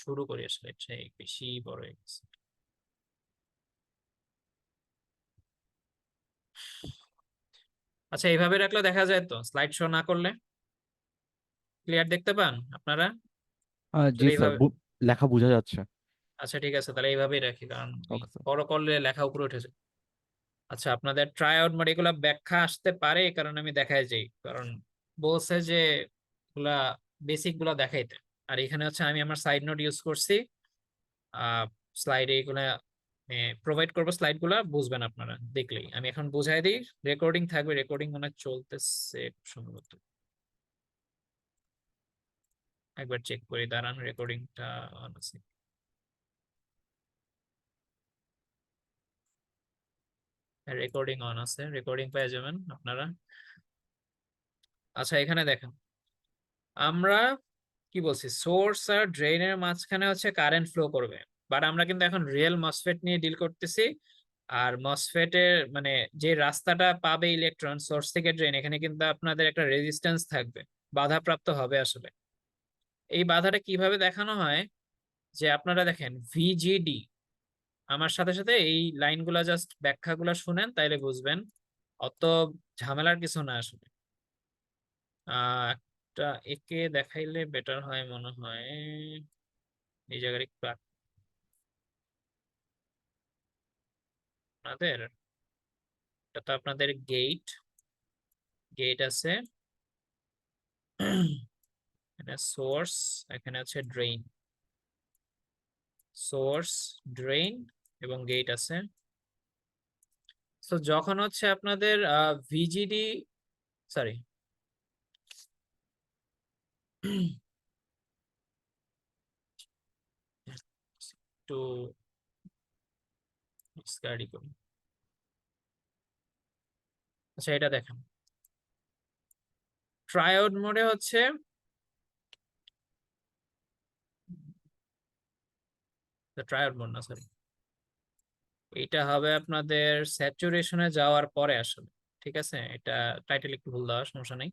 শুরু করি। আসলে এটা বেশি বড় হয়ে গেছে। আচ্ছা, এইভাবে রাখলে দেখা যায় তো, স্লাইড শো না করলে ক্লিয়ার দেখতে পান আপনারা?
জি
যদি
স্যার,
এইভাবে,
লেখা বোঝা যাচ্ছে।
আচ্ছা ঠিক আছে, তাহলে এইভাবেই রাখি, কারণ এই
ওকে স্যার।
বড় করলে লেখা উপরে উঠে যায়। আচ্ছা, আপনাদের ট্রায়োড মোড এগুলা ব্যাখ্যা আসতে পারে, এই কারণে আমি দেখাই যাই, কারণ বলছে যে এগুলা বেসিক গুলা দেখাইতে। আর এখানে হচ্ছে আমি আমার সাইড নোট ইউজ করছি, স্লাইডে এগুলা প্রোভাইড করবো, স্লাইড গুলা বুঝবেন আপনারা দেখলেই। আমি এখন বুঝাই দিই। রেকর্ডিং থাকবে, রেকর্ডিং মনে হয় চলতেছে সম্ভবত, একবার চেক করি দাঁড়ান, রেকর্ডিংটা অন আছে। রেকর্ডিং অন আছে, রেকর্ডিং পেয়ে যাবেন আপনারা। আচ্ছা, এখানে দেখেন আমরা কি বলছি, সোর্স আর ড্রেনের মাঝখানে হচ্ছে কারেন্ট ফ্লো করবে, বাট আমরা কিন্তু এখন রিয়েল মসফেট নিয়ে ডিল করতেছি। আর মসফেটের মানে যে রাস্তাটা পাবে ইলেকট্রন সোর্স থেকে ড্রেন, এখানে কিন্তু আপনাদের একটা রেজিস্ট্যান্স থাকবে, বাধাপ্রাপ্ত হবে আসলে। এই বাধাটা কিভাবে দেখানো হয়, যে আপনারা দেখেন ভিজিডি, আমার সাথে সাথে এই লাইনগুলা জাস্ট ব্যাখ্যাগুলা শুনেন তাইলে বুঝবেন, অত ঝামেলার কিছু না আসলে। একটা একে দেখাইলে বেটার হয় মনে হয়, এই জায়গায় একটু আপনাদের, এটা তো আপনাদের গেট, গেট আছে এখানে সোর্স, এখানে আছে ড্রেন, সোর্স, ড্রেন এবং গেট আছে। তো যখন হচ্ছে আপনাদের ভিজিডি, সরি একটু স্টাডি করি। আচ্ছা এটা দেখেন, ট্রায়োড মোডে হচ্ছে, ট্রায়োড মোড না সরি, এটা হবে আপনাদের স্যাচুরেশনে যাওয়ার পরে আসলে। ঠিক আছে, এটা টাইটেল একটু ভুল দেওয়া, সমস্যা নেই,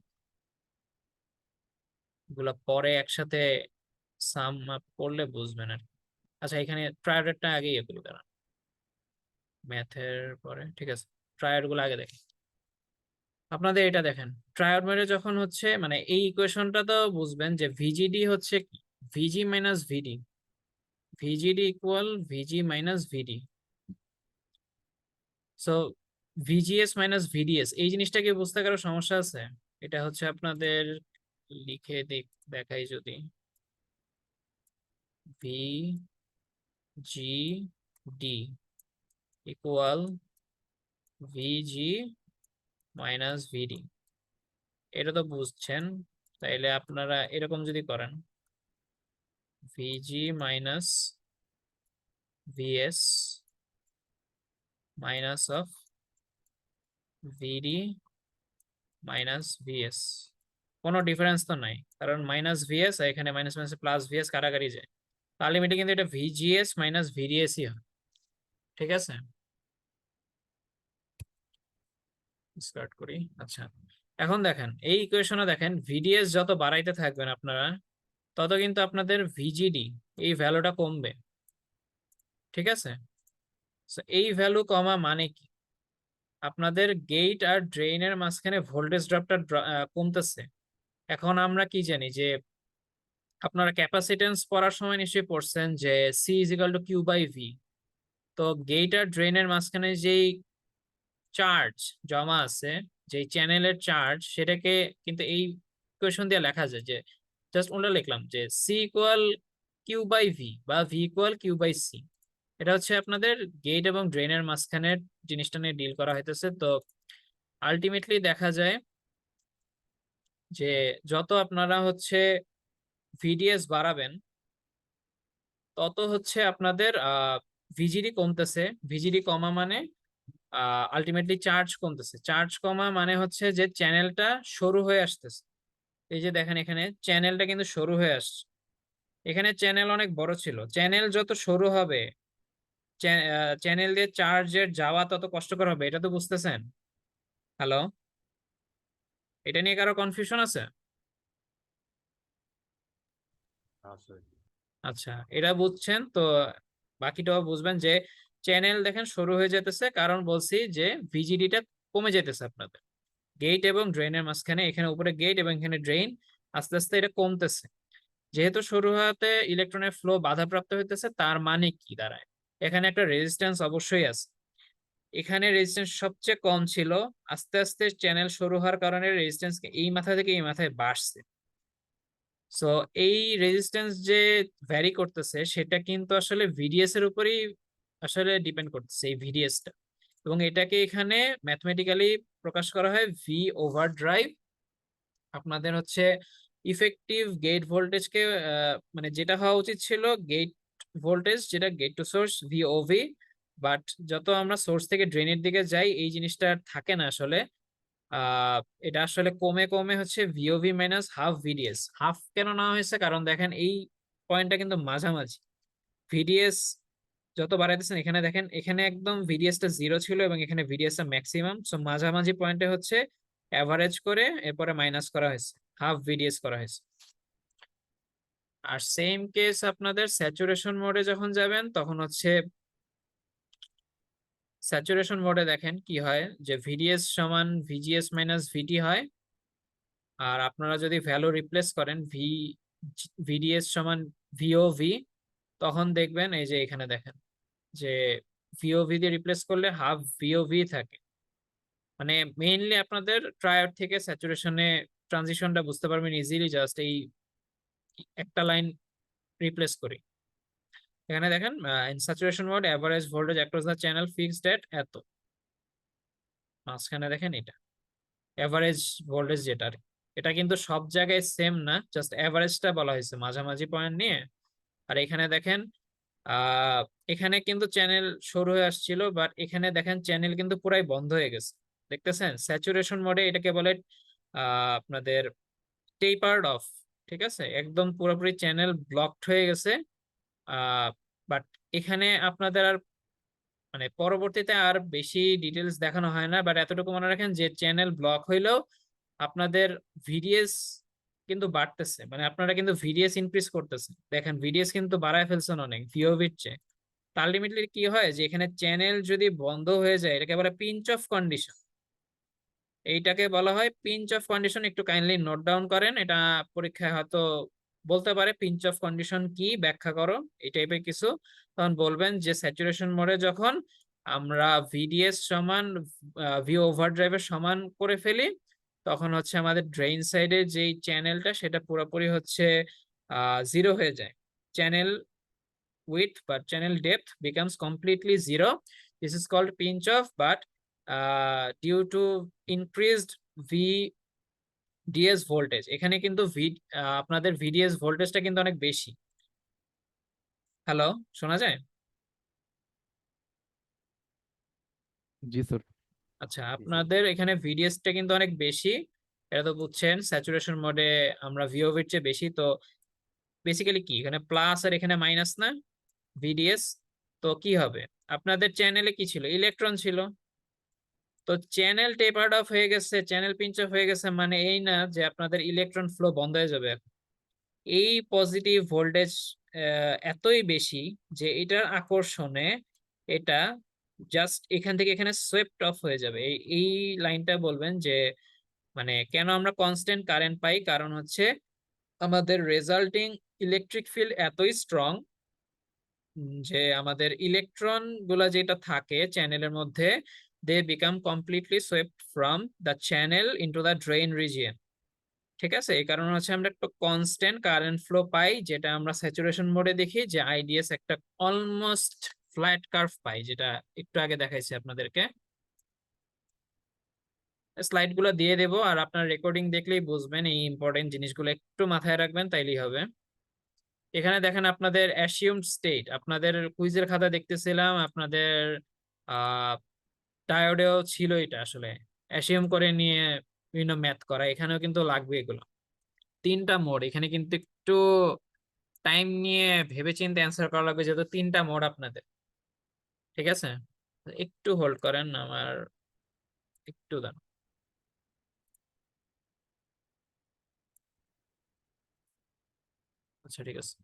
এগুলা পরে একসাথে সাম আপ করলে বুঝবেন আর কি। আচ্ছা এখানে ট্রায়োডেরটা আগে ইয়ে করি, দাঁড়ান, ম্যাথের পরে, ঠিক আছে, ট্রায়োড গুলো আগে দেখি। আপনাদের এটা দেখেন, ট্রায়োড মোডে যখন হচ্ছে, মানে এই ইকুয়েশনটা তো বুঝবেন যে ভিজিডি হচ্ছে কি, ভিজি মাইনাস ভিডি, ভিজিডি ইকুয়াল ভিজি মাইনাস ভিডি। সো ভিজিএস মাইনাস ভিডিএস, এই জিনিসটা কি বুঝতে কারো সমস্যা আছে? এটা হচ্ছে আপনাদের লিখে দেখাই যদি, V G D equal VG minus VD, এটা তো বুঝছেন। তাইলে আপনারা এরকম যদি করেন, VG minus VS minus of VD minus VS, কোনো ডিফারেন্স তো নাই, কারণ মাইনাস ভিএস এখানে মাইনাস মাইনাস প্লাস ভিএস কাটাকাটি যায়, আলটিমেটলি কিন্তু এটা ভিজিএস মাইনাস ভিডিএসই হয়। ঠিক আছে, স্টার্ট করি। আচ্ছা এখন দেখেন এই ইকুয়েশনে দেখেন, ভিডিএস যত বাড়াইতে থাকবেন আপনারা, তত কিন্তু আপনাদের ভিজিডি এই ভ্যালুটা কমবে। ঠিক আছে, So, এই ভ্যালু কমা মানে কি, আপনাদের গেট আর ড্রেইনের মাঝখানে ভোল্টেজ ড্রপটা কমতেছে। এখন আমরা কি জানি যে, আপনারা ক্যাপাসিটেন্স পড়ার সময় নিশ্চয়ই পড়ছেন যে C is equal to Q by V. তো গেট আর ড্রেনের মাঝখানে যেই চার্জ জমা আছে, যে চ্যানেলের চার্জ, সেটাকে কিন্তু এই ইকুয়েশন দিয়ে লেখা যায় যে, জাস্ট ওটা লিখলাম যে C equal Q by V বা V equal Q by C. এটা হচ্ছে আপনাদের গেট এবং ড্রেনের মাঝখানের জিনিসটা নিয়ে ডিল করা হইতেছে। তো আলটিমেটলি দেখা যায় যে যত আপনারা হচ্ছে ভিডিএস বাড়াবেন, তত হচ্ছে আপনাদের ভিজিডি কমতেছে। ভিজিডি কমা মানে আলটিমেটলি চার্জ কমতেছে, চার্জ কমা মানে হচ্ছে যে চ্যানেলটা সরু হয়ে আসতেছে। এই যে দেখেন এখানে চ্যানেলটা কিন্তু সরু হয়ে আসছে, এখানে চ্যানেল অনেক বড় ছিল, চ্যানেল যত সরু হবে, চ্যানেল দিয়ে চার্জের যাওয়া তত কষ্টকর হবে, এটা তো বুঝতেছেন? হ্যালো, এটা নিয়ে কারো কনফিউশন আছে? আচ্ছা এটা বুঝছেন তো, বাকিটাও বুঝবেন যে চ্যানেল দেখেন সরু হয়ে যেতেছে, কারণ বলছি যে ভিজিডিটা কমে যেতেছে আপনাদের গেট এবং ড্রেনের মাঝখানে, এখানে উপরে গেট এবং এখানে ড্রেন, আস্তে আস্তে এটা কমতেছে। যেহেতু শুরু হওয়াতে ইলেকট্রনের ফ্লো বাধাপ্রাপ্ত হইতেছে, তার মানে কি দাঁড়ায়, এখানে একটা রেজিস্ট্যান্স অবশ্যই আছে। এখানে রেজিস্ট্যান্স সবচেয়ে কম ছিল, আস্তে আস্তে চ্যানেল শুরু হওয়ার কারণে রেজিস্ট্যান্স এই মাথা থেকে এই মাথায় বাড়ছে। সো এই রেজিস্ট্যান্স যে ভ্যারি করতেছে, সেটা কিন্তু আসলে ভিডিএস এর উপরেই আসলে ডিপেন্ড করতেছে, এই ভিডিএসটা। এবং এটাকে এখানে ম্যাথমেটিক্যালি প্রকাশ করা হয় ভি ওভার ড্রাইভ। আপনাদের হচ্ছে ইফেক্টিভ গেট ভোল্টেজকে, মানে যেটা হওয়া উচিত ছিল গেট ভোল্টেজ, যেটা গেট টু সোর্স ভিওভি, বাট যত আমরা সোর্স থেকে ড্রেনের দিকে যাই এই জিনিসটা আর থাকে না আসলে। আহ এটা আসলে কমে কমে হচ্ছে ভিওভি মাইনাস হাফ ভিডিএস। হাফ কেন নেওয়া হয়েছে, কারণ দেখেন এই পয়েন্টটা কিন্তু মাঝামাঝি, ভিডিএস যত বাড়াইতেছেন, এখানে দেখেন এখানে একদম ভিডিএস টা জিরো ছিল এবং এখানে ভিডিএস টা ম্যাক্সিমাম, সো মাঝামাঝি পয়েন্টে হচ্ছে অ্যাভারেজ করে এরপরে মাইনাস করা হয়েছে। হাফ ভিডিএস করা হয়েছে। আর সেম কেস আপনাদের স্যাচুরেশন মোডে যখন যাবেন তখন হচ্ছে স্যাচুরেশন মোডে দেখেন কি হয় যে ভিডিএস সমান ভিজিএস মাইনাস ভিটি হয়। আর আপনারা যদি ভ্যালু রিপ্লেস করেন ভিডিএস সমান ভিওভি, তখন দেখবেন এই যে এখানে দেখেন যে ভিওভি দিয়ে রিপ্লেস করলে হাফ ভিওভি থাকে। মানে মেইনলি আপনাদের ট্রায়াড থেকে স্যাচুরেশনে ট্রানজিশনটা বুঝতে পারবেন ইজিলি জাস্ট এই একটা লাইন রিপ্লেস করি। এখানে দেখেন in saturation mode average voltage across the channel fixed at এত, মাঝখানে দেখেন এটা এভারেজ ভোল্টেজ যেটা এটা কিন্তু সব জায়গায় সেম না, জাস্ট এভারেজটা বলা হয়েছে মাঝামাঝি পয়েন্ট নিয়ে। আর এখানে দেখেন আহ এখানে কিন্তু চ্যানেল শুরু হয়ে আসছিল, বাট এখানে দেখেন চ্যানেল কিন্তু পুরাই বন্ধ হয়ে গেছে। দেখতেছেন স্যাচুরেশন মোডে এটাকে বলে আপনাদের টেপার্ড অফ। ঠিক আছে, একদম পুরোপুরি চ্যানেল ব্লকড হয়ে গেছে। বাট এখানে আপনাদের আর মানে পরবর্তীতে আর বেশি ডিটেলস দেখানো হয় না, বাট এতটুকু মনে রাখেন যে চ্যানেল ব্লক হইলেও আপনাদের ভিডিএস কিন্তু বাড়তেছে, মানে আপনারা কিন্তু ভিডিএস ইনক্রিজ করতেছে। দেখেন ভিডিএস কিন্তু বাড়ায় ফেলছেন অনেক ভিওভির চেয়ে। আলটিমেটলি কি হয় যে এখানে চ্যানেল যদি বন্ধ হয়ে যায় এটাকে বলে পিঞ্চ অফ কন্ডিশন। এইটাকে বলা হয় পিঞ্চ অফ কন্ডিশন। একটু কাইন্ডলি নোট ডাউন করেন, এটা পরীক্ষায় হয়তো বলতে পারে পিঞ্চ অফ কন্ডিশন কি, ব্যাখ্যা করো এই টাইপের কিছু। তখন বলবেন যে স্যাচুরেশন মোডে যখন আমরা ভিডিএস সমান ভি ওভার ড্রাইভের সমান করে ফেলি, তখন হচ্ছে আমাদের ড্রেইন সাইডে যেই চ্যানেলটা সেটা পুরোপুরি হচ্ছে জিরো হয়ে যায়। Channel width but channel depth becomes completely zero. This is called pinch off, but due to increased VDS voltage এখানে কিন্তু আপনাদের VDS ভোল্টেজটা কিন্তু অনেক বেশি। হ্যালো, শোনা যায়?
জি স্যার।
আচ্ছা, আপনাদের এখানে VDS টা কিন্তু অনেক বেশি, এটা তো বুঝছেন। স্যাচুরেশন মোডে আমরা ভিওভির চেয়ে বেশি। তো বেসিক্যালি কি এখানে প্লাস আর এখানে মাইনাস না VDS। তো কি হবে, আপনাদের চ্যানেলে কি ছিল, ইলেকট্রন ছিল। তো চ্যানেল টেপার্ড অফ হয়ে গেছে, চ্যানেল পিঞ্চ অফ হয়ে গেছে, মানে এই না যে আপনাদের ইলেকট্রন ফ্লো বন্ধ হয়ে যাবে। এই পজিটিভ ভোল্টেজ এতই বেশি যে এটার আকর্ষণে এটা জাস্ট এখান থেকে এখানে সোয়েপ্ট অফ হয়ে যাবে। এই লাইনটা বলবেন যে মানে কেন আমরা কনস্ট্যান্ট কারেন্ট পাই, কারণ হচ্ছে আমাদের রেজাল্টিং ইলেকট্রিক ফিল্ড এতই স্ট্রং যে আমাদের ইলেকট্রন গুলা যেটা থাকে চ্যানেলের মধ্যে they become completely swept from the channel into the drain region. ঠিক আছে, এই কারণে হচ্ছে আমরা একটা কনস্ট্যান্ট কারেন্ট ফ্লো পাই, যেটা আমরা স্যাচুরেশন মোডে দেখি যে আইডিএস একটা অলমোস্ট ফ্ল্যাট কার্ভ পাই, যেটা একটু আগে দেখাইছি আপনাদেরকে। স্লাইড গুলো দিয়ে দেবো আর আপনার রেকর্ডিং দেখলেই বুঝবেন। এই ইম্পর্টেন্ট জিনিসগুলো একটু মাথায় রাখবেন, তাইলেই হবে। এখানে দেখেন আপনাদের অ্যাসিউমড স্টেট, আপনাদের কুইজের খাতা দেখতেছিলাম আপনাদের আহ ডায়োডেও ছিল এটা আসলে অ্যাসিউম করে নিয়ে বিভিন্ন ম্যাথ করা, এখানেও কিন্তু লাগবে এগুলো। তিনটা মোড এখানে কিন্তু একটু টাইম নিয়ে ভেবেচিন্তে অ্যান্সার করা লাগবে, যেহেতু তিনটা মোড আপনাদের। ঠিক আছে, একটু হোল্ড করেন, আমার একটু দাঁড়ান। আচ্ছা ঠিক আছে,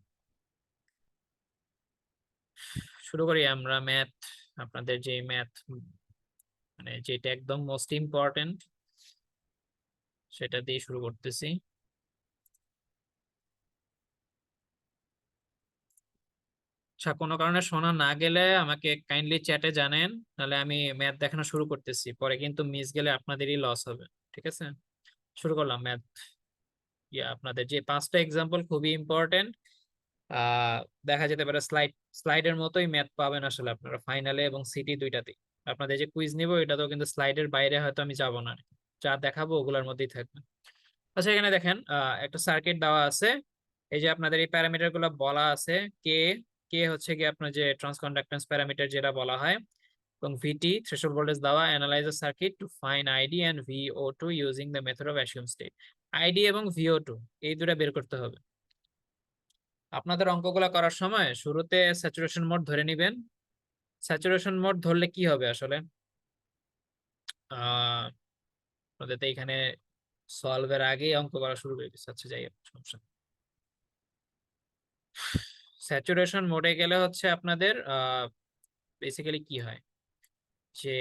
শুরু করি আমরা ম্যাথ। আপনাদের যে ম্যাথ মানে যেটা একদম মোস্ট ইম্পর্টেন্ট সেটা দিয়ে শুরু করতেছি। আচ্ছা, কোনো কারণে শোনা না গেলে আমাকে কাইন্ডলি চ্যাটে জানেন, নাহলে আমি ম্যাথ দেখানো শুরু করতেছি, পরে কিন্তু মিস গেলে আপনাদেরই লস হবে। ঠিক আছে, শুরু করলাম ম্যাথ। আপনাদের যে পাঁচটা এক্সাম্পল খুবই ইম্পর্টেন্ট। আহ দেখা যেতে পারে স্লাইডের মতোই ম্যাথ পাবেন আসলে আপনারা ফাইনালে এবং সিটি দুইটাতেই। আপনাদের যে কুইজ নিব এটা তো কিন্তু স্লাইডের বাইরে হয়তো আমি যাব না, যা দেখাবো ওগুলোর মধ্যেই থাকবে। আচ্ছা, এখানে দেখেন একটা সার্কিট দেওয়া আছে। এই যে আপনাদের এই প্যারামিটার গুলো বলা আছে। কে কে হচ্ছে কি আপনার যে ট্রান্সকন্ডাক্টেন্স প্যারামিটার যেটা বলা হয়, এবং ভিটি থ্রেশহোল্ড ভোল্টেজ দেওয়া। Analyse the circuit to find ID and V O two using the method of assume state. ID এবং ভিও2 এই দুটা বের করতে হবে। আপনাদের অঙ্কগুলো করার সময় শুরুতে স্যাচুরেশন মোড ধরে নিবেন। স্যাচুরেশন মোড ধরলে কি হবে আসলে, আপনাদের তো এখানে সলভের আগেই অঙ্ক করা শুরু করে দিচ্ছে। আচ্ছা যাই হোক, সমস্যা নেই। স্যাচুরেশন মোডে গেলে হচ্ছে আপনাদের বেসিক্যালি কি হয় যে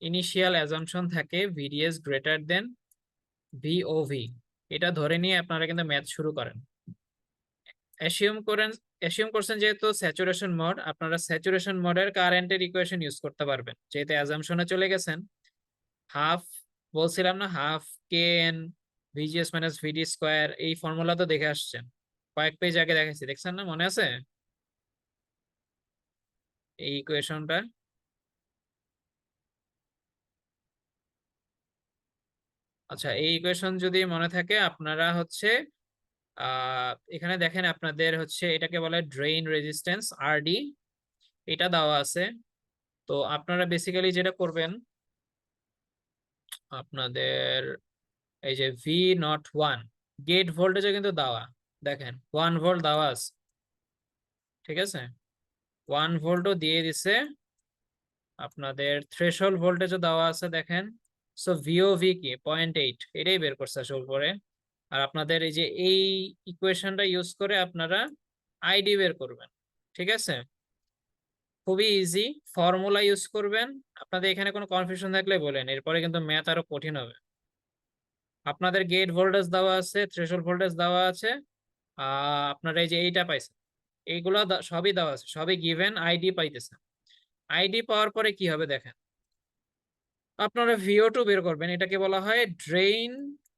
ইনিশিয়াল অ্যাজাম্পশন থাকে ভিডিএস গ্রেটার দেন ভিওভি, এটা ধরে নিয়ে আপনারা কিন্তু ম্যাথ শুরু করেন। অ্যাসিউম করছেন যেহেতু স্যাচুরেশন মোড, আপনারা স্যাচুরেশন মোডের কারেন্টের ইকুয়েশন ইউজ করতে পারবেন। যেহেতু অ্যাজাম্পশনে চলে গেছেন, হাফ বলছিলাম না, half K N VGS minus VD square, এই ফর্মুলা তো দেখে আসছেন, কয়েক পেজ আগে দেখাচ্ছি, দেখছেন না, মনে আছে এই ইকুয়েশনটা? আচ্ছা, এই ইকুয়েশন যদি মনে থাকে আপনারা হচ্ছে এখানে দেখেন আপনাদের হচ্ছে এটাকে বলে ড্রেইন রেজিস্ট্যান্স আরডি, এটা দেওয়া আছে। তো আপনারা বেসিক্যালি যেটা করবেন, আপনাদের এই যে V01 গেট ভোল্টেজে কিন্তু দেওয়া, দেখেন 1 ভোল্ট দেওয়া আছে, ঠিক আছে, 1 ভোল্টও দিয়ে দিছে, আপনাদের থ্রেশহোল্ড ভোল্টেজও দেওয়া আছে দেখেন। সো ভিওভি কি 0.8, এটাই বের করছে আসল করে। আর আপনাদের এই যে এই ইকুয়েশনটা ইউজ করে আপনারা আইডি বের করবেন, ঠিক আছে, খুবই ইজি, ফর্মুলা ইউজ করবেন। আপনাদের এখানে কোনো কনফিউশন থাকলে বলেন, এরপরে কিন্তু ম্যাথ আরো কঠিন হবে। আপনাদের গেট ভোল্টেজ দেওয়া আছে, থ্রেশহোল্ড ভোল্টেজ দেওয়া আছে, আপনারা এই যে এইটা পাইছেন, এইগুলো সবই দেওয়া আছে, সবই গিভেন, আইডি পাইতেছেন। আইডি পাওয়ার পরে কি হবে দেখেন, আপনারা VO2 বের করবেন, এটাকে বলা হয় ড্রেইন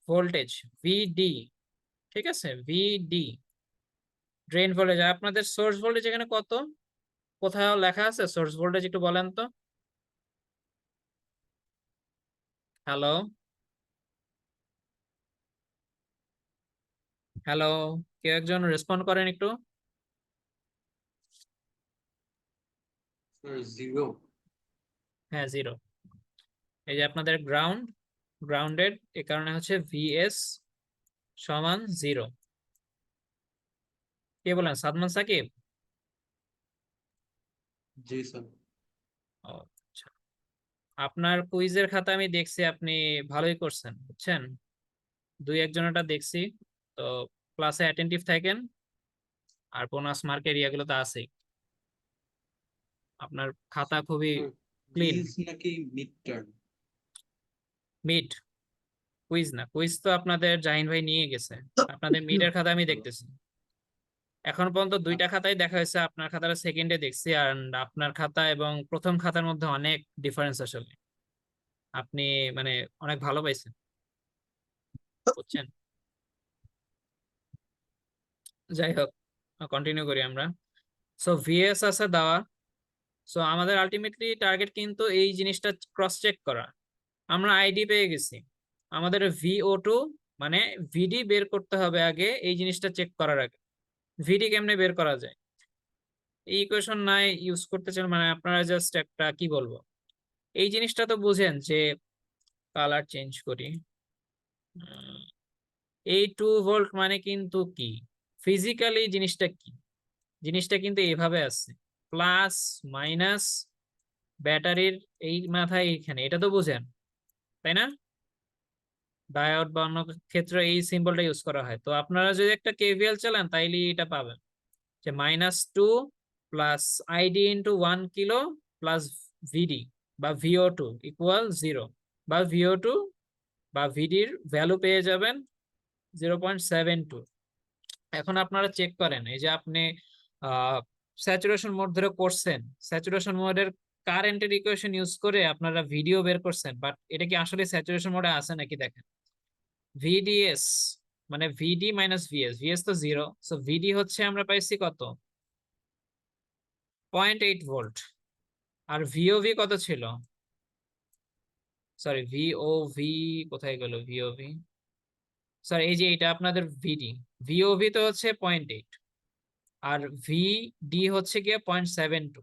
ভোল্টেজ, ভিডি, ঠিক আছে, ভিডি ড্রেইন ভোল্টেজ। আপনাদের সোর্স ভোল্টেজ এখানে কত, কোথাও লেখা আছে সোর্স ভোল্টেজ, একটু বলেন তো। হ্যালো, হ্যালো, কেউ একজন রেসপন্ড করেন একটু।
জিরো।
হ্যাঁ, 0। এই যে আপনাদের গ্রাউন্ডেড, এ কারণে হচ্ছে VS সমান 0। কে বলেন, সাদমান সাকিব?
জি স্যার।
ও, আচ্ছা। আপনার কুইজের খাতা আমি দেখছি, আপনি ভালোই করছেন বুঝছেন, দুই একজনটা দেখছি। তো ক্লাসে অ্যাটেন্টিভ থাকেন, আর বোনাস মার্কের ইয়াগুলো তো আছেই। আপনার খাতা খুবই ক্লিন।
কুইজ নাকি মিড টার্ম?
মিড, কুইজ না, কুইজ তো আপনাদের জাহিন ভাই নিয়ে গেছে, আপনাদের মিডের খাতা আমি দেখতেছি। এখন পর্যন্ত দুইটা খাতাই দেখা হয়েছে, আপনার খাতাটা সেকেন্ডে দেখছি, আর আপনার খাতা এবং প্রথম খাতার মধ্যে অনেক ডিফারেন্স আসলে, আপনি মানে অনেক ভালো পাইছেন বুঝছেন। যাই হোক, কন্টিনিউ করি আমরা। সো ভিএস আছে দেওয়া, সো আমাদের আলটিমেটলি টার্গেট কিন্তু এই জিনিসটা ক্রস চেক করা। আমরা আইডি পেয়ে গেছি, আমাদের VO2 মানে ভিডি বের করতে হবে আগে, এই জিনিসটা চেক করার আগে। ভিডি কেমনে বের করা যায়, এই ইকুয়েশন নাই ইউজ করতে চান, মানে আপনারা জাস্ট একটা কি বলবো, এই জিনিসটা তো বুঝেন যে কালার চেঞ্জ করি, এই 2 ভোল্ট মানে কিন্তু কি, ফিজিক্যালি জিনিসটা কি, জিনিসটা কিন্তু এভাবে আছে, প্লাস মাইনাস ব্যাটারির এই মাথায় এইখানে, এটা তো বুঝেন তাই না, ডায়োড বা অন্য ক্ষেত্রে এই সিম্বলটা ইউজ করা হয়। তো আপনারা যদি একটা কেভিএল চালান তাইলে এটা পাবেন যে -2 plus ID into 1 kilo plus VD বা VO2 ইকুয়াল 0, বা VO2 বা ভিডির ভ্যালু পেয়ে যাবেন 0.72। এখন আপনারা চেক করেন, এই যে আপনি স্যাচুরেশন মোড ধরে করছেন, স্যাচুরেশন মোডের কারেন্টের ইকুয়েশন ইউজ করে আপনারা ভিডিও বের করছেন, বাট এটা কি আসলে স্যাচুরেশন মোডে আছে নাকি দেখেন। VDS মানে ভিডি মাইনাস ভিএস, ভিএস তো 0, সো ভিডি হচ্ছে আমরা পাইছি কত, 0.8 ভোল্ট। আর ভিওভি কত ছিল, সরি ভিওভি কোথায় গেল, ভিওভি সরি, এই যে এটা আপনাদের ভিডি, ভিওভি তো হচ্ছে 0.8, আর ভিডি হচ্ছে গিয়ে 0.72।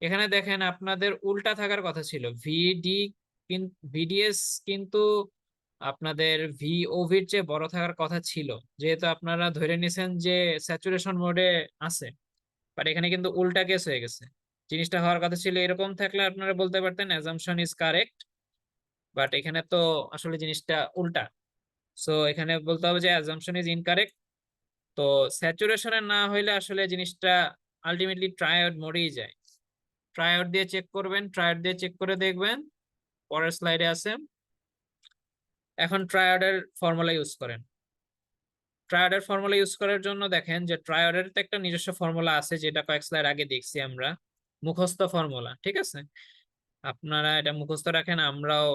এখানে দেখেন আপনাদের উল্টা থাকার কথা ছিল, ভিডিএস কিন্তু আপনাদের ভিওভির চেয়ে বড় থাকার কথা ছিল, যেহেতু আপনারা ধরে নিছেন যে স্যাচুরেশন মোডে আছে, বাট এখানে কিন্তু উল্টা কেস হয়ে গেছে। জিনিসটা হওয়ার কথা ছিল এরকম থাকলে আপনারা বলতে পারতেন অ্যাজাম্পশন ইজ কারেক্ট, বাট এখানে তো আসলে জিনিসটা উল্টা। সো এখানে বলতে হবে যে অ্যাজাম্পশন ইজ ইনকারেক্ট। তো স্যাচুরেশনে না হইলে আসলে জিনিসটা আলটিমেটলি ট্রায়োড মোডেই যায়। ট্রায়োড দিয়ে চেক করবেন, ট্রায়োড দিয়ে চেক করে দেখবেন, পরের স্লাইডে আছে। এখন ট্রায়োডের ফর্মুলা ইউজ করেন। ট্রায়োডের ফর্মুলা ইউজ করার জন্য দেখেন যে ট্রায়োডের তো একটা নিজস্ব ফর্মুলা আছে, যেটা কয়েক স্লাইড আগে দেখছি আমরা, মুখস্থ ফর্মুলা, ঠিক আছে? আপনারা এটা মুখস্থ রাখেন। আমরাও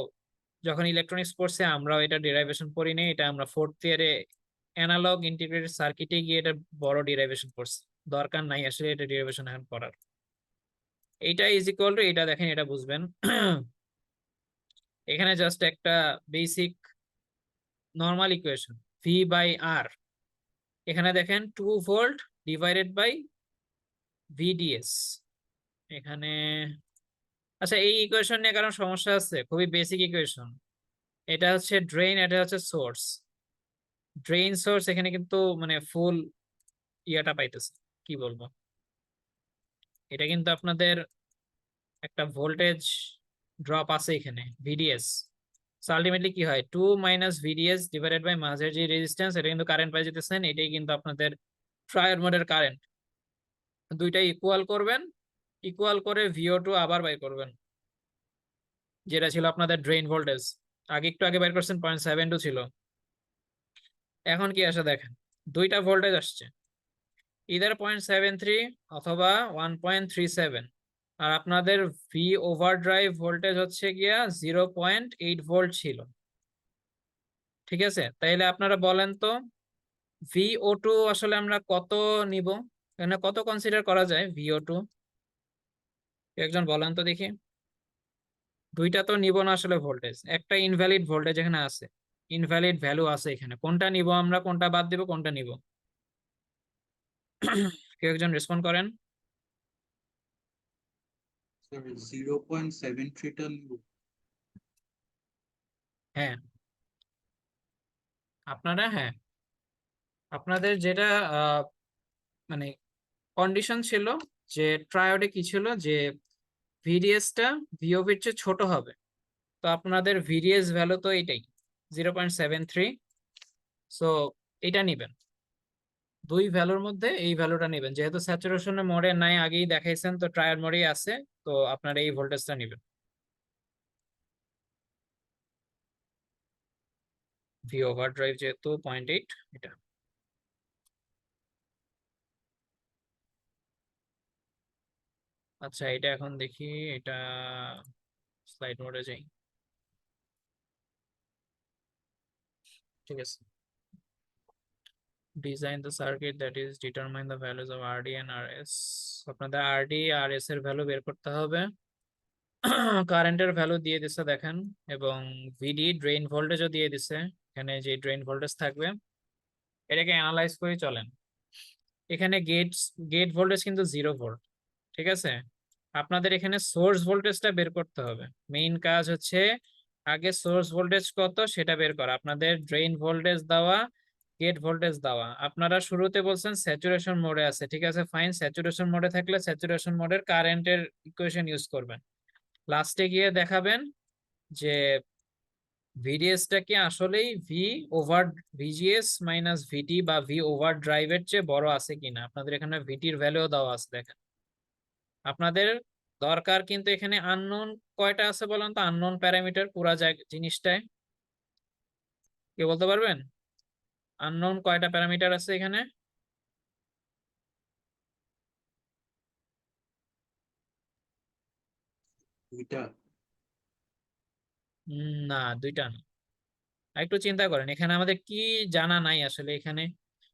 যখন ইলেকট্রনিক্স পড়ছি আমরাও এটা ডেরাইভেশন পড়ি নাই, এটা আমরা ফোর্থ ইয়ারে অ্যানালগ ইন্টিগ্রেটেড সার্কিটে গিয়ে এটা বড় ডেরাইভেশন পড়ছি। দরকার নাই আসলে এটা ডেরাইভেশন এখন পড়ার। এইটা ইজ ইকুয়াল টু, এটা দেখেন, এটা বুঝবেন। এখানে জাস্ট একটা basic normal equation, V by R. এখানে দেখেন 2 ভোল্ট ডিভাইডেড বাই ভিডিএস। এখানে আচ্ছা, এই ইকুয়েশন নিয়ে কারণ সমস্যা আছে, খুবই বেসিক ইকুয়েশন। এটা হচ্ছে ড্রেন, এটা হচ্ছে সোর্স। ড্রেন সোর্স এখানে কিন্তু মানে ফুল ইয়াটা পাইতেছে, কি বলবো, এটা কিন্তু আপনাদের একটা ভোল্টেজ ড্রপ আছে এখানে, ভিডিএস। সো আলটিমেটলি কি হয়, 2 মাইনাস ভিডিএস ডিভাইডেড বাই মাঝের যে রেজিস্ট্যান্স, এটা কিন্তু কারেন্ট পাই যেতেছেন, এটাই কিন্তু আপনাদের ট্রায়োড মোডের কারেন্ট। দুইটা ইকুয়াল করবেন, ইকুয়াল করে VO2 আবার বাই করবেন, যেটা ছিল আপনাদের ড্রেন ভোল্টেজ। আগে একটু আগে বের করছেন 0.72 ছিল, এখন কি আসে দেখেন, দুইটা ভোল্টেজ আসছে, ইদার 0.73 অথবা 1.37। আর আপনাদের ভি ওভার ড্রাইভ ভোল্টেজ হচ্ছে গিয়া 0.8 ভোল্ট ছিল, ঠিক আছে? তাইলে আপনারা বলেন তো VO2 আসলে আমরা কত নিব, এখানে কত কনসিডার করা যায় VO2? একজন বলেন তো দেখি। দুইটা তো নিব না আসলে ভোল্টেজ, একটা ইনভ্যালিড ভোল্টেজ এখানে আছে, ইনভ্যালিড ভ্যালু আছে এখানে। কোনটা নিব আমরা, কোনটা বাদ দিব, কোনটা নিব? কেউ একজন রেসপন্ড করেন।
স্যার 0.73 টা নিব।
হ্যাঁ, আপনারা, হ্যাঁ, আপনাদের যেটা মানে কন্ডিশন ছিল যে ট্রায়োডে কি ছিল, যে ভিডিএসটা ভিওভির চেয়ে ছোট হবে। তো আপনাদের ভিডিএস ভ্যালু তো এটাই 0.73। সো এটা নিবেন, দুই ভ্যালুর মধ্যে এই ভ্যালুটা নেবেন, যেহেতু স্যাচুরেশনের মোডে নাই আগেই দেখাইছেন, তো ট্রায়াড মোডেই আছে, তো আপনারা এই ভোল্টেজটা নেবেন, ভি ওভার ড্রাইভ যেহেতু 0.8 এটা। আচ্ছা, এটা এখন দেখি, এটা স্লাইড মোডে যাই, ঠিক আছে। Design the circuit that is determine the values of RD and RS. আপনাদের আরডি আর এস এর ভ্যালু বের করতে হবে। কারেন্টের ভ্যালু দিয়ে দিছে দেখেন, এবং ভিডি ড্রেন ভোল্টেজও দিয়ে দিছে। এখানে যে ড্রেন ভোল্টেজ থাকবে, এটাকে অ্যানালাইজ করে চলেন। এখানে গেট ভোল্টেজ কিন্তু 0 ভোল্ট, ঠিক আছে? আপনাদের এখানে সোর্স ভোল্টেজটা বের করতে হবে। মেইন কাজ হচ্ছে আগে সোর্স ভোল্টেজ কত সেটা বের করা। আপনাদের ড্রেন ভোল্টেজ দেওয়া, গেট ভোল্টেজ দেওয়া। আপনারা শুরুতে বলছেন স্যাচুরেশন মোডে আছে, ঠিক আছে, ফাইন। স্যাচুরেশন মোডে থাকলে স্যাচুরেশন মোডের কারেন্টের ইকুয়েশন ইউজ করবেন। লাস্টে গিয়ে দেখাবেন যে ভিডিএসটা কি আসলেই ভি ওভার ভিজিএস মাইনাস ভিটি বা ভি ওভার ড্রাইভের চেয়ে বড় আছে কিনা। আপনাদের এখানে ভিটির ভ্যালুও দেওয়া আছে দেখেন। আপনাদের দরকার কিন্তু এখানে আননোন কয়টা আছে বলেন তো, আননোন প্যারামিটার পুরা জিনিসটায় কে বলতে পারবেন? আননোন কয়টা প্যারামিটার আছে এখানে?
দুইটা।
না, দুইটা না। একটু চিন্তা করেন, এখানে আমাদের কি জানা নাই আসলে। এখানে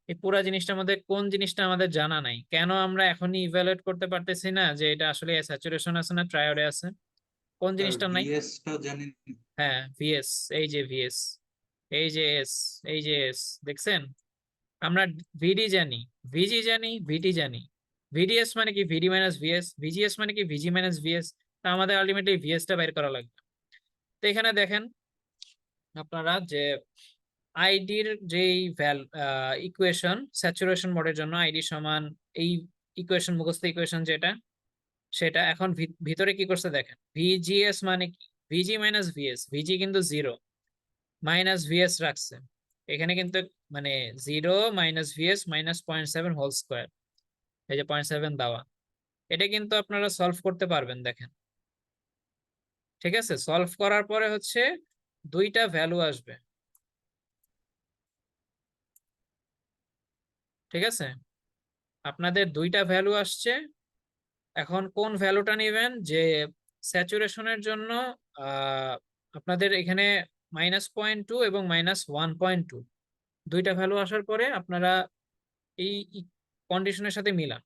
এই পুরা জিনিসটার মধ্যে কোন জিনিসটা আমাদের জানা নাই, কেন আমরা এখনই ইভ্যালুয়েট করতে পারতেছি না যে এটা আসলে স্যাচুরেশন আছে না ট্রায়োডে আছে? কোন
স্যার
জিনিসটা নাই?
ভিএস টা জানেন?
হ্যাঁ, ভিএস, এই যে ভিএস, এই যে এস, এই যে এস, দেখছেন? আমরা ভিডি জানি, ভিজি জানি, ভিটি জানি। ভিডিএস মানে কি ভিডি মাইনাস ভিএস, ভিজিএস মানে কি ভিজি মাইনাস ভিএস। তা আমাদের আলটিমেটলি ভিএসটা বের করা লাগবে। তো এখানে দেখেন আপনারা যে আইডির যেই ইকুয়েশন স্যাচুরেশন মোডের জন্য, আইডি সমান এই ইকুয়েশন, মুখস্থ ইকুয়েশন যেটা, সেটা এখন ভিতরে কি করছে দেখেন, ভিজিএস মানে কি ভিজি মাইনাস ভিএস। ভিজি কিন্তু 0, মাইনাস ভিএস রাখছে। এখানে কিন্তু মানে 0 minus VS minus 0.7 whole square, এই যে 0.7 দেওয়া, এটা কিন্তু আপনারা সলভ করতে পারবেন। দেখেন, ঠিক আছে, সলভ করার পরে হচ্ছে দুইটা ভ্যালু আসবে, ঠিক আছে, আপনাদের দুইটা ভ্যালু আসছে। এখন কোন ভ্যালুটা নেবেন, যে স্যাচুরেশনের জন্য আহ, আপনাদের এখানে -0.2 এবং -1.2 দুইটা ভ্যালু আসার পরে আপনারা এই কন্ডিশনের সাথে মিলান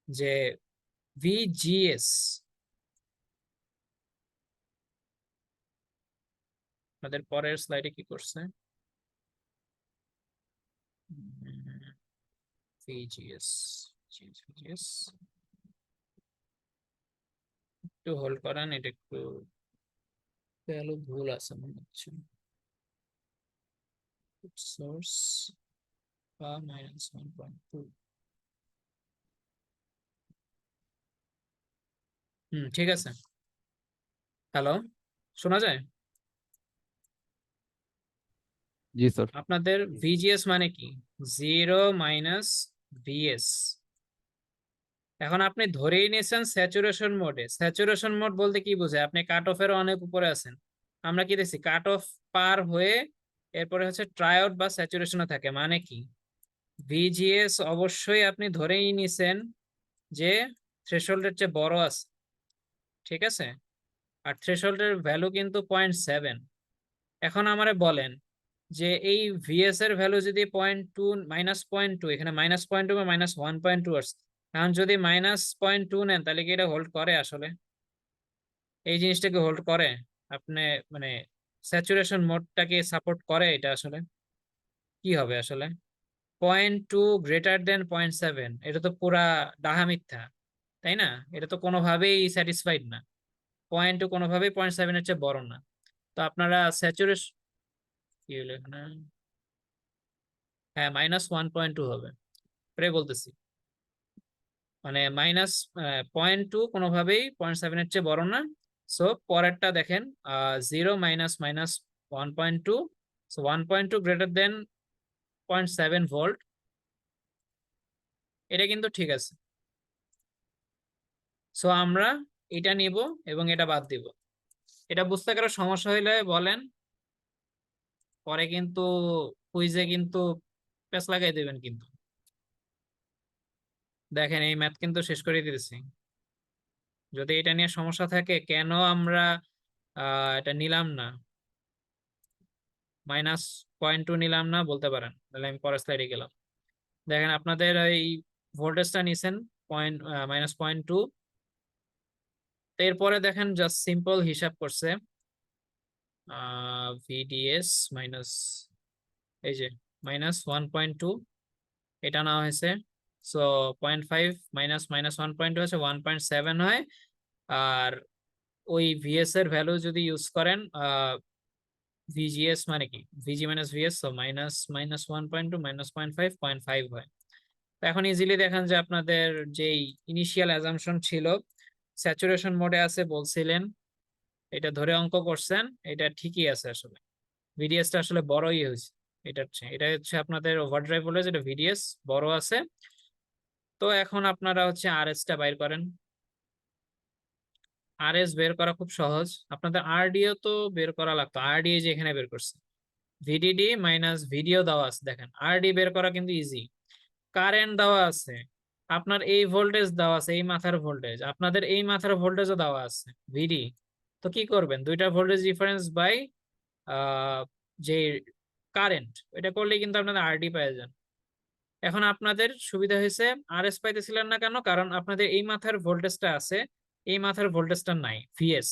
যে ভিজিএস, আপনাদের পরের স্লাইডে কি করছে, ভিজিএস, ভিজিএস একটু হোল্ড করেন, এটা একটু ভ্যালু ভুল আছে মনে হচ্ছে, সোর্স বা -1.2, ঠিক আছে। হ্যালো, শোনা যায়?
জি স্যার।
আপনাদের ভিজিএস মানে কি, 0 মাইনাস ভিএস। এখন আপনি ধরেই নিয়েছেন স্যাচুরেশন মোডে। স্যাচুরেশন মোড বলতে কি বোঝায়, আপনি কাট অফের অনেক উপরে আছেন। আমরা কি দেখছি, কাট অফ পার হয়ে এরপরে হচ্ছে ট্রাইআউট বা স্যাচুরেশনে থাকে, মানে কি ভিজিএস অবশ্যই আপনি ধরেই নিছেন যে থ্রেশহোল্ডের চেয়ে বড় আছে, ঠিক আছে, আর থ্রেশহোল্ডের ভ্যালু কিন্তু 0.7। এখন আমারে বলেন যে এই ভিএস এর ভ্যালু যদি -0.2 -0.2, এখানে -0.2 বা -1.2 আসছে, এখন যদি -0.2 নেন তাহলে কি এটা হোল্ড করে আসলে? এই জিনিসটাকে হোল্ড করে? আপনি মানে স্যাচুরেশন মোডটাকে সাপোর্ট করে এটা আসলে? কি হবে আসলে? 0.2 গ্রেটার দেন 0.7, এটা তো পুরা ডাহা মিথ্যা, তাই না? এটা তো কোনোভাবেই স্যাটিসফাইড না। 0.2 কোনোভাবেই 0.7 এর চেয়ে বড় না। তো আপনারা স্যাচুরেশন কি হলো এখানে, হ্যাঁ -1.2 হবে, প্রে বলতেছি, মানে -0.2 কোনোভাবেই 0.7 এর চেয়ে বড় না। সো পরেরটা দেখেন, 0 minus minus 1.2, so 1.2 greater than 0.7 volt, এটা কিন্তু ঠিক আছে। সো আমরা এটা নিব এবং এটা বাদ দিব। এটা বুঝতে কারো সমস্যা হইলে বলেন, পরে কিন্তু কুইজে কিন্তু পেস লাগাই দেবেন কিন্তু। দেখেন এই ম্যাথ কিন্তু শেষ করে দিতেছি। যদি এটা নিয়ে সমস্যা থাকে, কেন আমরা এটা নিলাম না, -0.2 নিলাম না বলতে পারেন, তাহলে আমি পরের স্লাইডে গেলাম। দেখেন আপনাদের এই ভোল্টেজটা নিছেন -0.2, এরপরে দেখেন জাস্ট সিম্পল হিসাব করছে, ভিডিএস মাইনাস, এই যে -1.2 এটা নেওয়া হয়েছে, সো 0.5 মাইনাস -1.2 হচ্ছে 1.7 হয়। আর ওই ভিএস এর ভ্যালু যদি ইউজ করেন, ভিজিএস মানে কি, ভিজি মাইনাস ভিএস, সো -1.2 -0.5 0.5 হয়। তো এখন ইজিলি দেখেন যে আপনাদের যেই ইনিশিয়াল অ্যাজাম্পশন ছিল স্যাচুরেশন মোডে আছে বলছিলেন, এটা ধরে অঙ্ক করছেন, এটা ঠিকই আছে আসলে, ভিডিএসটা আসলে বড়ই হয়েছে। এটা হচ্ছে আপনাদের ওভারড্রাইভ ভোল্টেজ, এটা ভিডিএস বড় আছে। তো এখন আপনারা হচ্ছে আরএস টা বাইর করেন। আরএস বের করা খুব সহজ, আপনাদের আরডিও তো বের করা লাগতো, আরডিও যে এখানে বের করছে, ভিডিডি মাইনাস ভিডিও দেওয়া আছে, দেখেন আরডি বের করা কিন্তু ইজি। কারেন্ট দেওয়া আছে, আপনার এই ভোল্টেজ দেওয়া আছে, এই মাথার ভোল্টেজ, আপনাদের এই মাথার ভোল্টেজও দেওয়া আছে ভিডি। তো কি করবেন, দুইটা ভোল্টেজ ডিফারেন্স বাই যে কারেন্ট, এটা করলে কিন্তু আপনাদের আরডি পেয়ে যান। এখন আপনাদের সুবিধা হয়েছে, আরএস পাইতেছিলেন না কেন, কারণ আপনাদের এই মাথার ভোল্টেজটা আছে, এই মাথার ভোল্টেজটা নাই, ভিএস।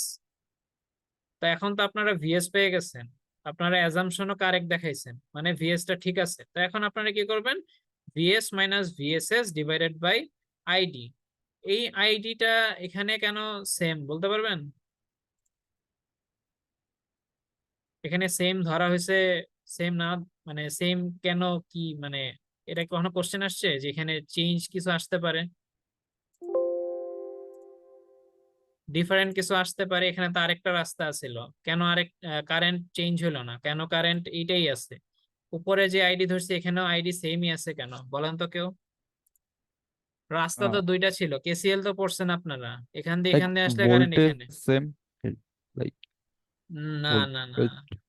তো এখন তো আপনারা ভিএস পেয়ে গেছেন, আপনারা অ্যাজাম্পশনও কারেক্ট দেখাইছেন, মানে ভিএসটা ঠিক আছে। তো এখন আপনারা কি করবেন, VS minus VSS divided by ID. এই আইডিটা এখানে কেন সেম বলতে পারবেন? এখানে সেম ধরা হয়েছে, সেম না মানে সেম কেন, কি মানে এটা কখনো কোশ্চেন আসছে যে এখানে চেঞ্জ কিছু আসতে পারে? ডিফারেন্ট কিছু আসতে পারে, এখানে তো আরেকটা রাস্তা ছিল, কেন আরেক কারেন্ট চেঞ্জ হলো না, কেন কারেন্ট এইটাই আছে, উপরে যে আইডি ধরছি এখানেও আইডি সেমই আছে কেন বলেন তো কেউ? রাস্তা তো দুইটা ছিল, কেসিএল তো পড়ছেন আপনারা, এখান দিয়ে
like
এখান দিয়ে আসলে কারেন্ট
voltage
এখানে।
same, like
না না না,
voltage.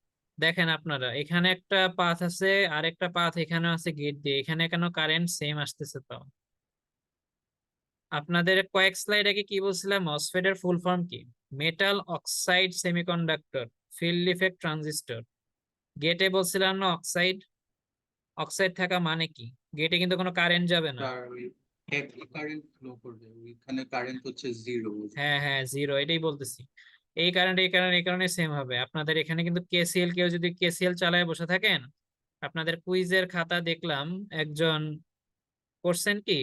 দেখেন আপনারা এখানে একটা পাথ আছে, আরেকটা পাথ এখানে আছে গেট দিয়ে, এখানে কেন কারেন্ট সেম আসতেছে? তো আপনাদের কয়েক স্লাইড আগে কি বলছিলাম, মসফেট এর ফুল ফর্ম কি? Metal oxide semiconductor field effect transistor. গেটে বলছিলাম না অক্সাইড, অক্সাইড থাকা মানে কি, গেটে কিন্তু কোনো কারেন্ট যাবে না।
স্যার ওই একই কারেন্ট ফ্লো করবে, ওইখানে কারেন্ট হচ্ছে জিরো।
হ্যাঁ হ্যাঁ, জিরো, এটাই বলতেছি। এই কারেন্ট এই কারণে এই কারণে সেম হবে। আপনাদের এখানে কিন্তু কেসিএল, কেউ যদি কেসিএল চালায় বসে থাকেন, আপনাদের কুইজের খাতা দেখলাম একজন করছেন কি,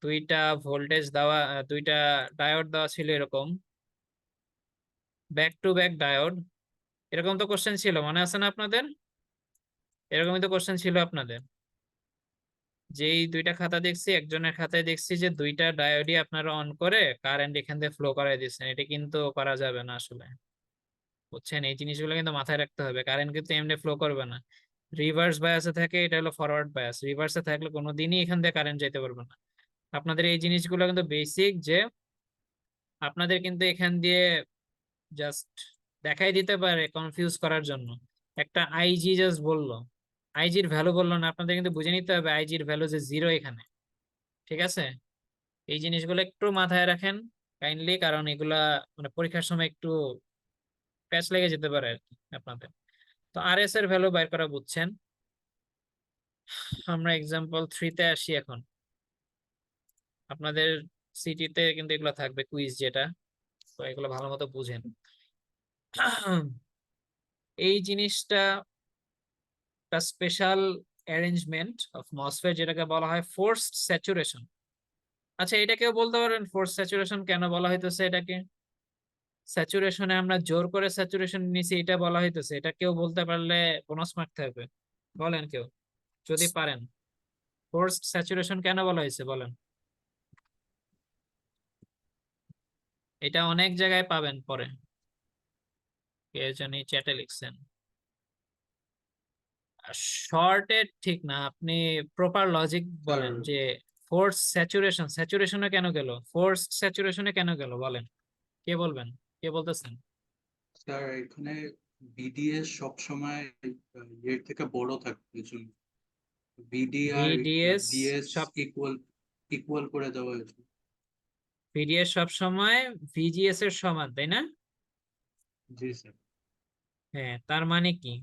দুইটা ভোল্টেজ দেওয়া, দুইটা ডায়োড দেওয়া ছিল এরকম, ব্যাক টু ব্যাক ডায়োড, এরকম তো কোশ্চেন ছিল, মনে আছে না আপনাদের? এরকমই তো কোশ্চেন ছিল আপনাদের। যেই দুইটা খাতা দেখছি, একজনের খাতায় দেখছি যে দুইটা ডায়োডই আপনারা অন করে কারেন্ট এখান থেকে ফ্লো করাই দিচ্ছেন, এটা কিন্তু করা যাবে না আসলে, বুঝছেন? এই জিনিসগুলো কিন্তু মাথায় রাখতে হবে, কারেন্ট কিন্তু এমনি ফ্লো করবে না। রিভার্স বায়াসে থাকে, এটা হলো ফরওয়ার্ড বায়াস, রিভার্সে থাকলে কোনোদিনই এখান থেকে কারেন্ট যেতে পারবে না। আপনাদের এই জিনিসগুলো কিন্তু বেসিক, যে আপনাদের কিন্তু এখান দিয়ে জাস্ট দেখাই দিতে পারে কনফিউজ করার জন্য। একটা আইজি জাস্ট বললো, আইজির ভ্যালু বললো না, আপনাদের কিন্তু বুঝে নিতে হবে আইজির ভ্যালু যে জিরো এখানে, ঠিক আছে? এই জিনিসগুলো একটু মাথায় রাখেন কাইন্ডলি, কারণ এগুলা মানে পরীক্ষার সময় একটু প্যাচ লেগে যেতে পারে আর কি আপনাদের। তো আর এস এর ভ্যালু বাইর করা বুঝছেন। আমরা এক্সাম্পল 3-তে আসি এখন। আপনাদের সিটিতে কিন্তু এগুলো থাকবে কুইজ যেটা, তো এগুলো ভালো মতো বুঝেন। এই জিনিসটা একটা স্পেশাল অ্যারেঞ্জমেন্ট অফ মসফেট, যেটাকে বলা হয় ফোর্সড স্যাচুরেশন। আচ্ছা, এটা কেউ বলতে পারেন ফোর্স স্যাচুরেশন কেন বলা হইতেছে এটাকে? স্যাচুরেশনে আমরা জোর করে স্যাচুরেশন নিছি, এটা বলা হইতেছে, এটা কেউ বলতে পারলে বোনাস মার্ক থাকবে। বলেন কেউ যদি পারেন, ফোর্সড স্যাচুরেশন কেন বলা হয়েছে বলেন। এটা অনেক জায়গায় পাবেন পরে, কে জানি চ্যাটে লিখছেন। শর্টেড ঠিক না, আপনি প্রপার লজিক
স্যার
বলেন যে ফোর্স স্যাচুরেশন, স্যাচুরেশনে কেন গেল, ফোর্সড স্যাচুরেশনে কেন গেল বলেন, কে বলবেন, কে বলতেছেন?
স্যার এখানে বিডিএস সবসময় এর থেকে বড় থাকে, এজন্য বিডি আর
ভিডিএস
ডিএস
সব,
ইকুয়াল ইকুয়াল করে দেওয়া হয়েছে।
ভিডিএস সব সময় ভিজিএস এর সমান, তাই না?
জি স্যার।
হ্যাঁ, তার মানে কি,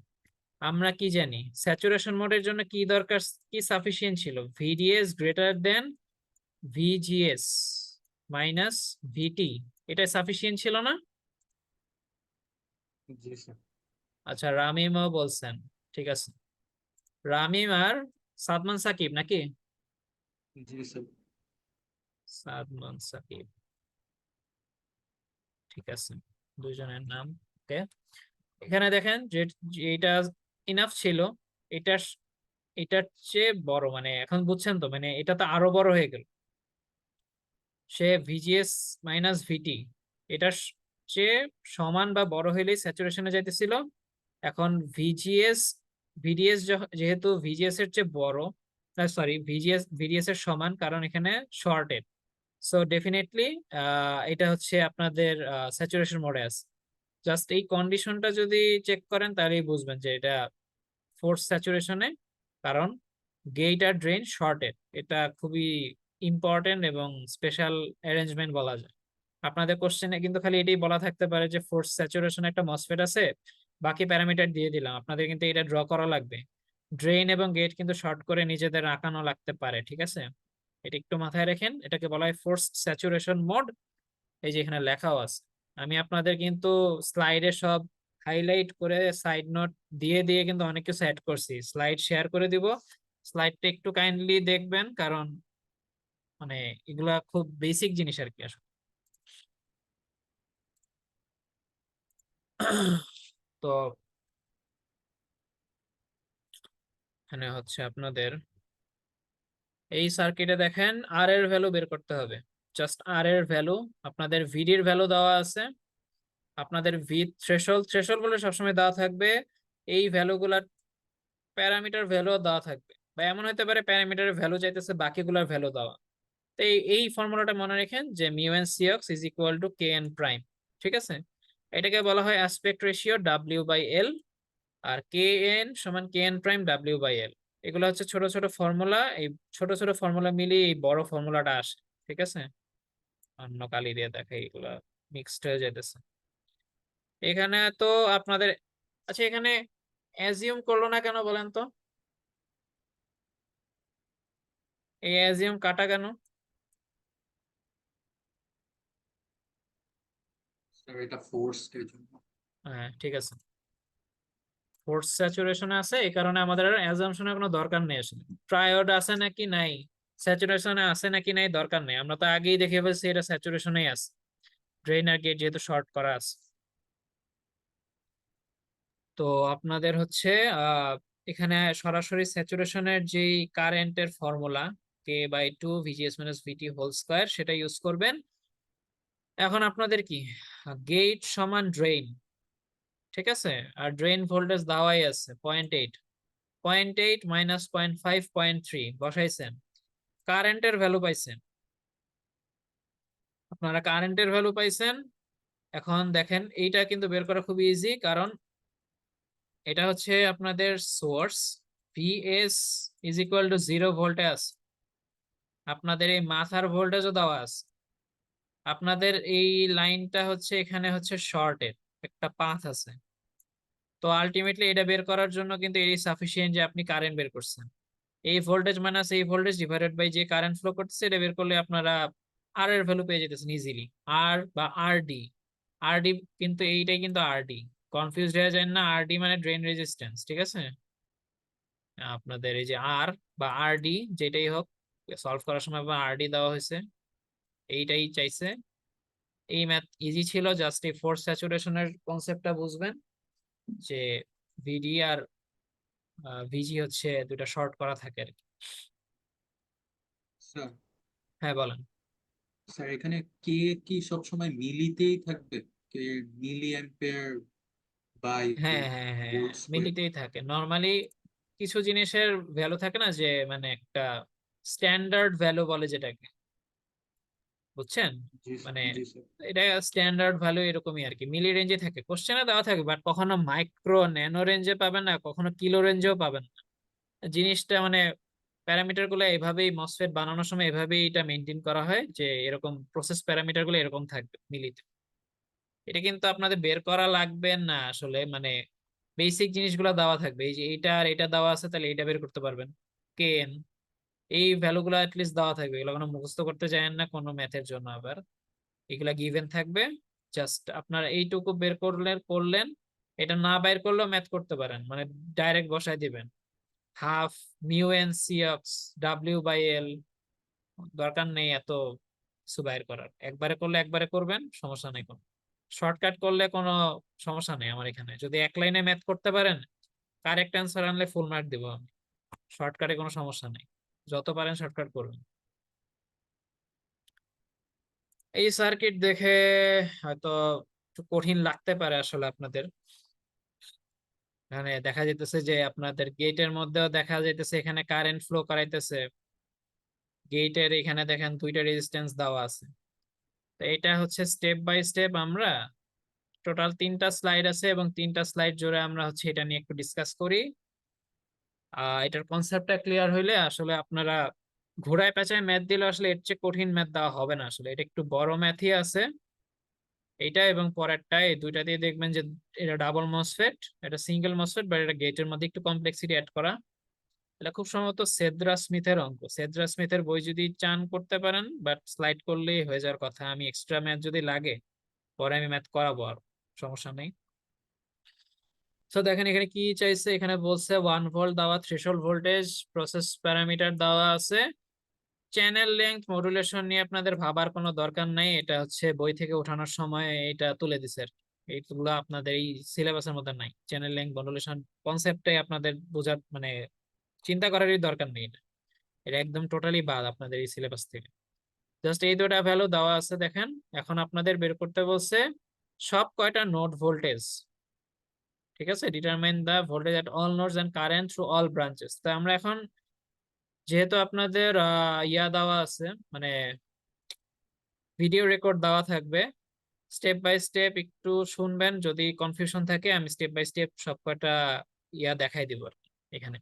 আমরা কি জানি স্যাচুরেশন মোডের জন্য কি দরকার, কি সাফিসিয়েন্ট ছিল, VDS greater than VGS minus VT, এটা সাফিসিয়েন্ট ছিল না?
জি স্যার।
আচ্ছা, রামিমও বলছেন, ঠিক আছে। রামিম আর সাদমান সাকিব নাকি?
জি স্যার।
সাদমান সাকিব, ঠিক আছে, দুজনের নাম। ওকে, এখানে দেখেন যে যে এটা ইনাফ ছিল, এটা এটার চেয়ে বড়, মানে এখন বুঝছেন তো, মানে এটা তো আরো বড় হয়ে গেল, সে ভিজিএস মাইনাস ভিটি এটার চেয়ে সমান বা বড় হইলেই স্যাচুরেশনে যাইতেছিল। এখন ভিজিএস ভিডিএস যেহেতু ভিজিএস এর চেয়ে বড়, সরি ভিডিএস এর সমান, কারণ এখানে শর্টেড, সো ডেফিনেটলি এটা হচ্ছে আপনাদের স্যাচুরেশন মোডে আছে। জাস্ট এই কন্ডিশনটা যদি চেক করেন তাহলেই বুঝবেন যে এটা ফোর্স স্যাচুরেশনে, কারণ গেট আর ড্রেন শর্টেড, এটা খুবই ইম্পর্টেন্ট এবং স্পেশাল অ্যারেঞ্জমেন্ট বলা যায়। আপনাদের কোশ্চেনে কিন্তু খালি এটাই বলা থাকতে পারে যে ফোর্স স্যাচুরেশন একটা মসফেট আছে, বাকি প্যারামিটার দিয়ে দিলাম, আপনাদের কিন্তু এটা ড্র করা লাগবে। ড্রেন এবং গেট কিন্তু শর্ট করে নিজেদের আঁকানো লাগতে পারে, ঠিক আছে? এটা একটু মাথায় রাখেন, এটাকে বলা হয় ফোর্স স্যাচুরেশন মোড। এই যে এখানে লেখাও আছে, আমি আপনাদের কিন্তু স্লাইডে সব হাইলাইট করে সাইড নোট দিয়ে দিয়ে কিন্তু অনেক কিছু অ্যাড করছি, স্লাইড শেয়ার করে দিব, স্লাইডটা একটু কাইন্ডলি দেখবেন, কারণ মানে এগুলা খুব বেসিক জিনিস আর কি আসলে। তো এখানে হচ্ছে আপনাদের এই সার্কিটে দেখেন আর এর ভ্যালু বের করতে হবে। জাস্ট আর এর ভ্যালু, আপনাদের ভিডির ভ্যালু দেওয়া আছে, আপনাদের ভি থ্রেশহোল্ড, থ্রেশহোল্ড বলে সবসময় দেওয়া থাকবে, এই ভ্যালুগুলার প্যারামিটার ভ্যালু দেওয়া থাকবে, বা এমন হতে পারে প্যারামিটারের ভ্যালু চাইতেছে বাকিগুলোর ভ্যালু দেওয়া। তো এই ফর্মুলাটা মনে রাখেন যে mu N CX is equal to K N prime. ঠিক আছে, এটাকে বলা হয় aspect ratio W by L, আর কে এন সমান K N prime W by L. এগুলো হচ্ছে ছোট ছোট ফর্মুলা, এই ছোট ছোট ফর্মুলা মিলিয়ে এই বড় ফর্মুলাটা আসে। ঠিক আছে, অন্য কালি দিয়ে দেখে এগুলা মিক্সড হয়ে যেতেছে এখানে তো আপনাদের। আচ্ছা, এখানে অ্যাজিউম করলো না কেন বলেন তো? এই অ্যাজিউম কাটা কেন?
স্যার এটা ফোর্সড এর জন্য।
হ্যাঁ ঠিক আছে, ফোর্স স্যাচুরেশনে আছে, এই কারণে আমাদের অ্যাজাম্পশনের কোনো দরকার নেই। আসলে ট্রায়োড আছে নাকি নাই, স্যাচুরেশনে আছে নাকি নাই দরকার নেই, আমরা তো আগেই দেখে ফেলছি এটা স্যাচুরেশনেই আছে, ড্রেন আর গেট যেহেতু শর্ট করা আছে। তো আপনাদের হচ্ছে আহ এখানে সরাসরি স্যাচুরেশনের যেই কারেন্টের formula K by two VGS minus VT whole square সেটা ইউজ করবেন। এখন আপনাদের কি, গেট সমান ড্রেন, ঠিক আছে, আর ড্রেন ভোল্টেজ দেওয়াই আছে 0.8, 0.8 মাইনাস 0.5, 0.3 বসাইছেন, কারেন্টের ভ্যালু পাইছেন, আপনারা কারেন্টের ভ্যালু পাইছেন। এখন দেখেন এইটা কিন্তু বের করা খুব ইজি, কারণ এটা হচ্ছে আপনাদের source, VS is equal to 0 ভোল্টে আছে, আপনাদের এই মাথার ভোল্টেজও দেওয়া আছে, আপনাদের এই লাইনটা হচ্ছে এখানে হচ্ছে শর্টের একটা পাথ আছে। তো আলটিমেটলি এটা বের করার জন্য কিন্তু এটি সাফিসিয়েন্ট যে আপনি কারেন্ট বের করছেন, এই ভোল্টেজ মাইনাস এই ভোল্টেজ ডিভাইডেড বাই যে কারেন্ট ফ্লো করতেছে এটা বের করলে আপনারা আর এর ভ্যালু পেয়ে যেতেছেন ইজিলি, আর বা আরডি। আরডি কিন্তু এইটাই কিন্তু আরডি, কনফিউজড হয়ে যায় না, আরডি মানে ড্রেন রেজিস্ট্যান্স। ঠিক আছে, আপনাদের এই যে আর বা আরডি যেটাই হোক, সলভ করার সময় বা আরডি দেওয়া হয়েছে, এইটাই চাইছে। এই ম্যাথ ইজি ছিল, জাস্ট এই ফোর্স স্যাচুরেশনের কনসেপ্টটা বুঝবেন যে ভিডি আর ভিজি হচ্ছে দুইটা শর্ট করা থাকে আর কি।
স্যার
হ্যাঁ বলেন।
স্যার এখানে কে কি সবসময় মিলিতেই থাকবে? কে মিলি অ্যাম্পিয়ার বাই
হ্যাঁ হ্যাঁ হ্যাঁ,
ভোল্ট স্কয়ার?
মিলিতেই থাকে নর্মালি। কিছু জিনিসের ভ্যালু থাকে না যে মানে একটা স্ট্যান্ডার্ড ভ্যালু বলে যেটাকে, বুঝছেন?
জি
মানে
জি স্যার।
এটা স্ট্যান্ডার্ড ভ্যালু এরকমই আর কি, মিলি রেঞ্জে থাকে, কোশ্চেনে দেওয়া থাকে, বাট কখনো মাইক্রো ন্যানো রেঞ্জে পাবেন না, কখনো কিলো রেঞ্জেও পাবেন না। জিনিসটা মানে প্যারামিটার গুলো এভাবেই মসফেট বানানোর সময় এভাবেই এটা মেনটেন করা হয় যে এরকম প্রসেস প্যারামিটার গুলো এরকম থাকবে মিলিতে। এটা কিন্তু আপনাদের বের করা লাগবে না আসলে, মানে বেসিক জিনিসগুলো দেওয়া থাকবে, এই যে এইটা আর এটা দেওয়া আছে তাহলে এইটা বের করতে পারবেন, কেন এই ভ্যালুগুলো লিস্ট দেওয়া থাকবে, এগুলো কোনো মুখস্থ করতে চান না কোনো ম্যাথের জন্য। আবার এগুলা গিভেন থাকবে, জাস্ট আপনারা এইটুকু বের করলেন, এটা না বের করলেও ম্যাথ করতে পারেন, মানে ডাইরেক্ট বসায় দিবেন half mu N C ox W by L, দরকার নেই এত কিছু বাইর করার, একবারে করলে একবারে করবেন, সমস্যা নেই কোনো। শর্টকাট করলে কোনো সমস্যা নেই আমার এখানে, যদি এক লাইনে ম্যাথ করতে পারেন কারেক্ট অ্যান্সার আনলে ফুল মার্ক দেবো আমি, শর্টকাটে কোনো সমস্যা নেই, যত পারেন শর্টকাট করবেন। এই সার্কিট দেখে হয়তো একটু কঠিন লাগতে পারে আসলে আপনাদের, এখানে দেখা যাইতেছে যে আপনাদের গেটের মধ্যেও দেখা যাইতেছে এখানে কারেন্ট ফ্লো করাইতেছে, গেটের এখানে দেখেন দুইটা রেজিস্ট্যান্স দেওয়া আছে। তো এটা হচ্ছে স্টেপ বাই স্টেপ আমরা, টোটাল 3টা স্লাইড আছে এবং 3টা স্লাইড জুড়ে আমরা হচ্ছে এটা নিয়ে একটু ডিসকাস করি। এটার কনসেপ্টটা ক্লিয়ার হইলে আসলে আপনারা ঘোড়ায় পেঁচায় ম্যাথ দিলে আসলে এর চেয়ে কঠিন ম্যাথ দেওয়া হবে না, আসলে এটা একটু বড় ম্যাথই আছে। এইটা এবং পরেরটা এই দুইটা দিয়ে দেখবেন যে এটা ডাবল মসফেট, এটা সিঙ্গেল মসফেট, বাট এটা গেটের মধ্যে একটু কমপ্লেক্সিটি অ্যাড করা। এটা খুব সম্ভবত সেদ্রা স্মিথের অঙ্ক, সেদ্রা স্মিথের বই যদি চান করতে পারেন, বাট স্লাইড করলেই হয়ে যাওয়ার কথা, আমি এক্সট্রা ম্যাথ যদি লাগে পরে আমি ম্যাথ করাবো, আর সমস্যা নেই। তো দেখেন এখানে কি চাইছে, এখানে বলছে 1 ভোল্ট দেওয়া, থ্রেশহোল্ড ভোল্টেজ, প্রসেস প্যারামিটার দেওয়া আছে, চ্যানেল লেংথ মডুলেশন নিয়ে আপনাদের ভাবার কোনো দরকার নাই, এটা হচ্ছে বই থেকে ওঠানোর সময় এটা তুলে দিছে আর কি। এইগুলো আপনাদের এই সিলেবাসের মধ্যে নাই, চ্যানেল লেংথ মডুলেশন কনসেপ্টে আপনাদের বোঝার মানে চিন্তা করারই দরকার নেই, এটা এটা একদম টোটালি বাদ আপনাদের এই সিলেবাস থেকে। জাস্ট এই দুটা ভ্যালু দেওয়া আছে দেখেন। এখন আপনাদের বের করতে বলছে সব কয়টা নোড ভোল্টেজ, ঠিক আছে, determine the voltage at all nodes and current through all branches. তো আমরা এখন যেহেতু আপনাদের ইয়া দেওয়া আছে, মানে ভিডিও রেকর্ড দেওয়া থাকবে, স্টেপ বাই স্টেপ একটু শুনবেন, যদি কনফিউশন থাকে আমি স্টেপ বাই স্টেপ সব কয়টা ইয়া দেখাই দিব আর কি এখানে।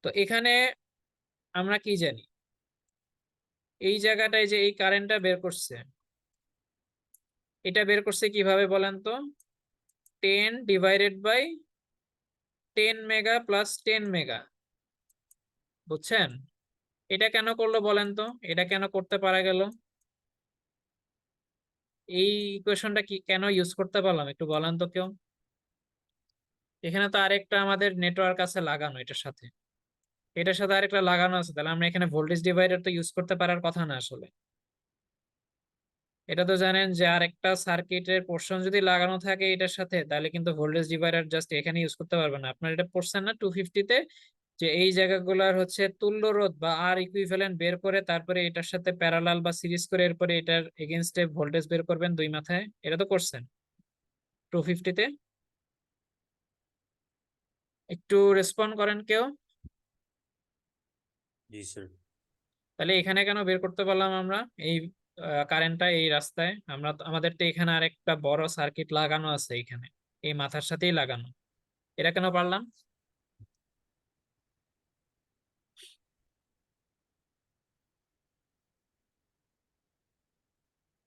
তো এখানে আমরা কি জানি, এই জায়গাটায় যে এই কারেন্টটা বের করছে, এটা বের করছে কিভাবে বলেন তো? 10 divided by 10 mega plus 10 mega, বুঝছেন? এটা কেন করলো বলেন তো? এটা কেন করতে পারা গেল? এই ইকুয়েশনটা কি কেন ইউজ করতে পারলাম একটু বলেন তো কেউ? এখানে তো আরেকটা আমাদের নেটওয়ার্ক আছে লাগানো, এটার সাথে আরেকটা লাগানো আছে, তাহলে আমরা এখানে ভোল্টেজ ডিভাইডার তো ইউজ করতে পারার কথা না আসলে। এটা তো জানেন যে আরেকটা সার্কিটের পোর্শন যদি লাগানো থাকে এটার সাথে, তাহলে কিন্তু ভোল্টেজ ডিভাইডার জাস্ট এখানে ইউজ করতে পারবেন না। আপনার এটা পড়ছেন না 250-তে, যে এই জায়গাগুলোর হচ্ছে তুল্য রোধ বা আর ইকুইভ্যালেন্ট বের করে তারপরে এটার সাথে প্যারালাল বা সিরিজ করে এরপরে এটার এগেইনস্টে ভোল্টেজ বের করবেন দুই মাথায়, এটা তো করছেন 250-তে। একটু রেসপন্ড করেন কেউ।
জি স্যার।
তাহলে এখানে কেন বের করতে পারলাম আমরা এই কারেন্টটা এই রাস্তায়? আমাদের তো এখানে আরেকটা বড় সার্কিট লাগানো আছে এখানে, এই মাথার সাথেই লাগানো, এটা কেন পারলাম?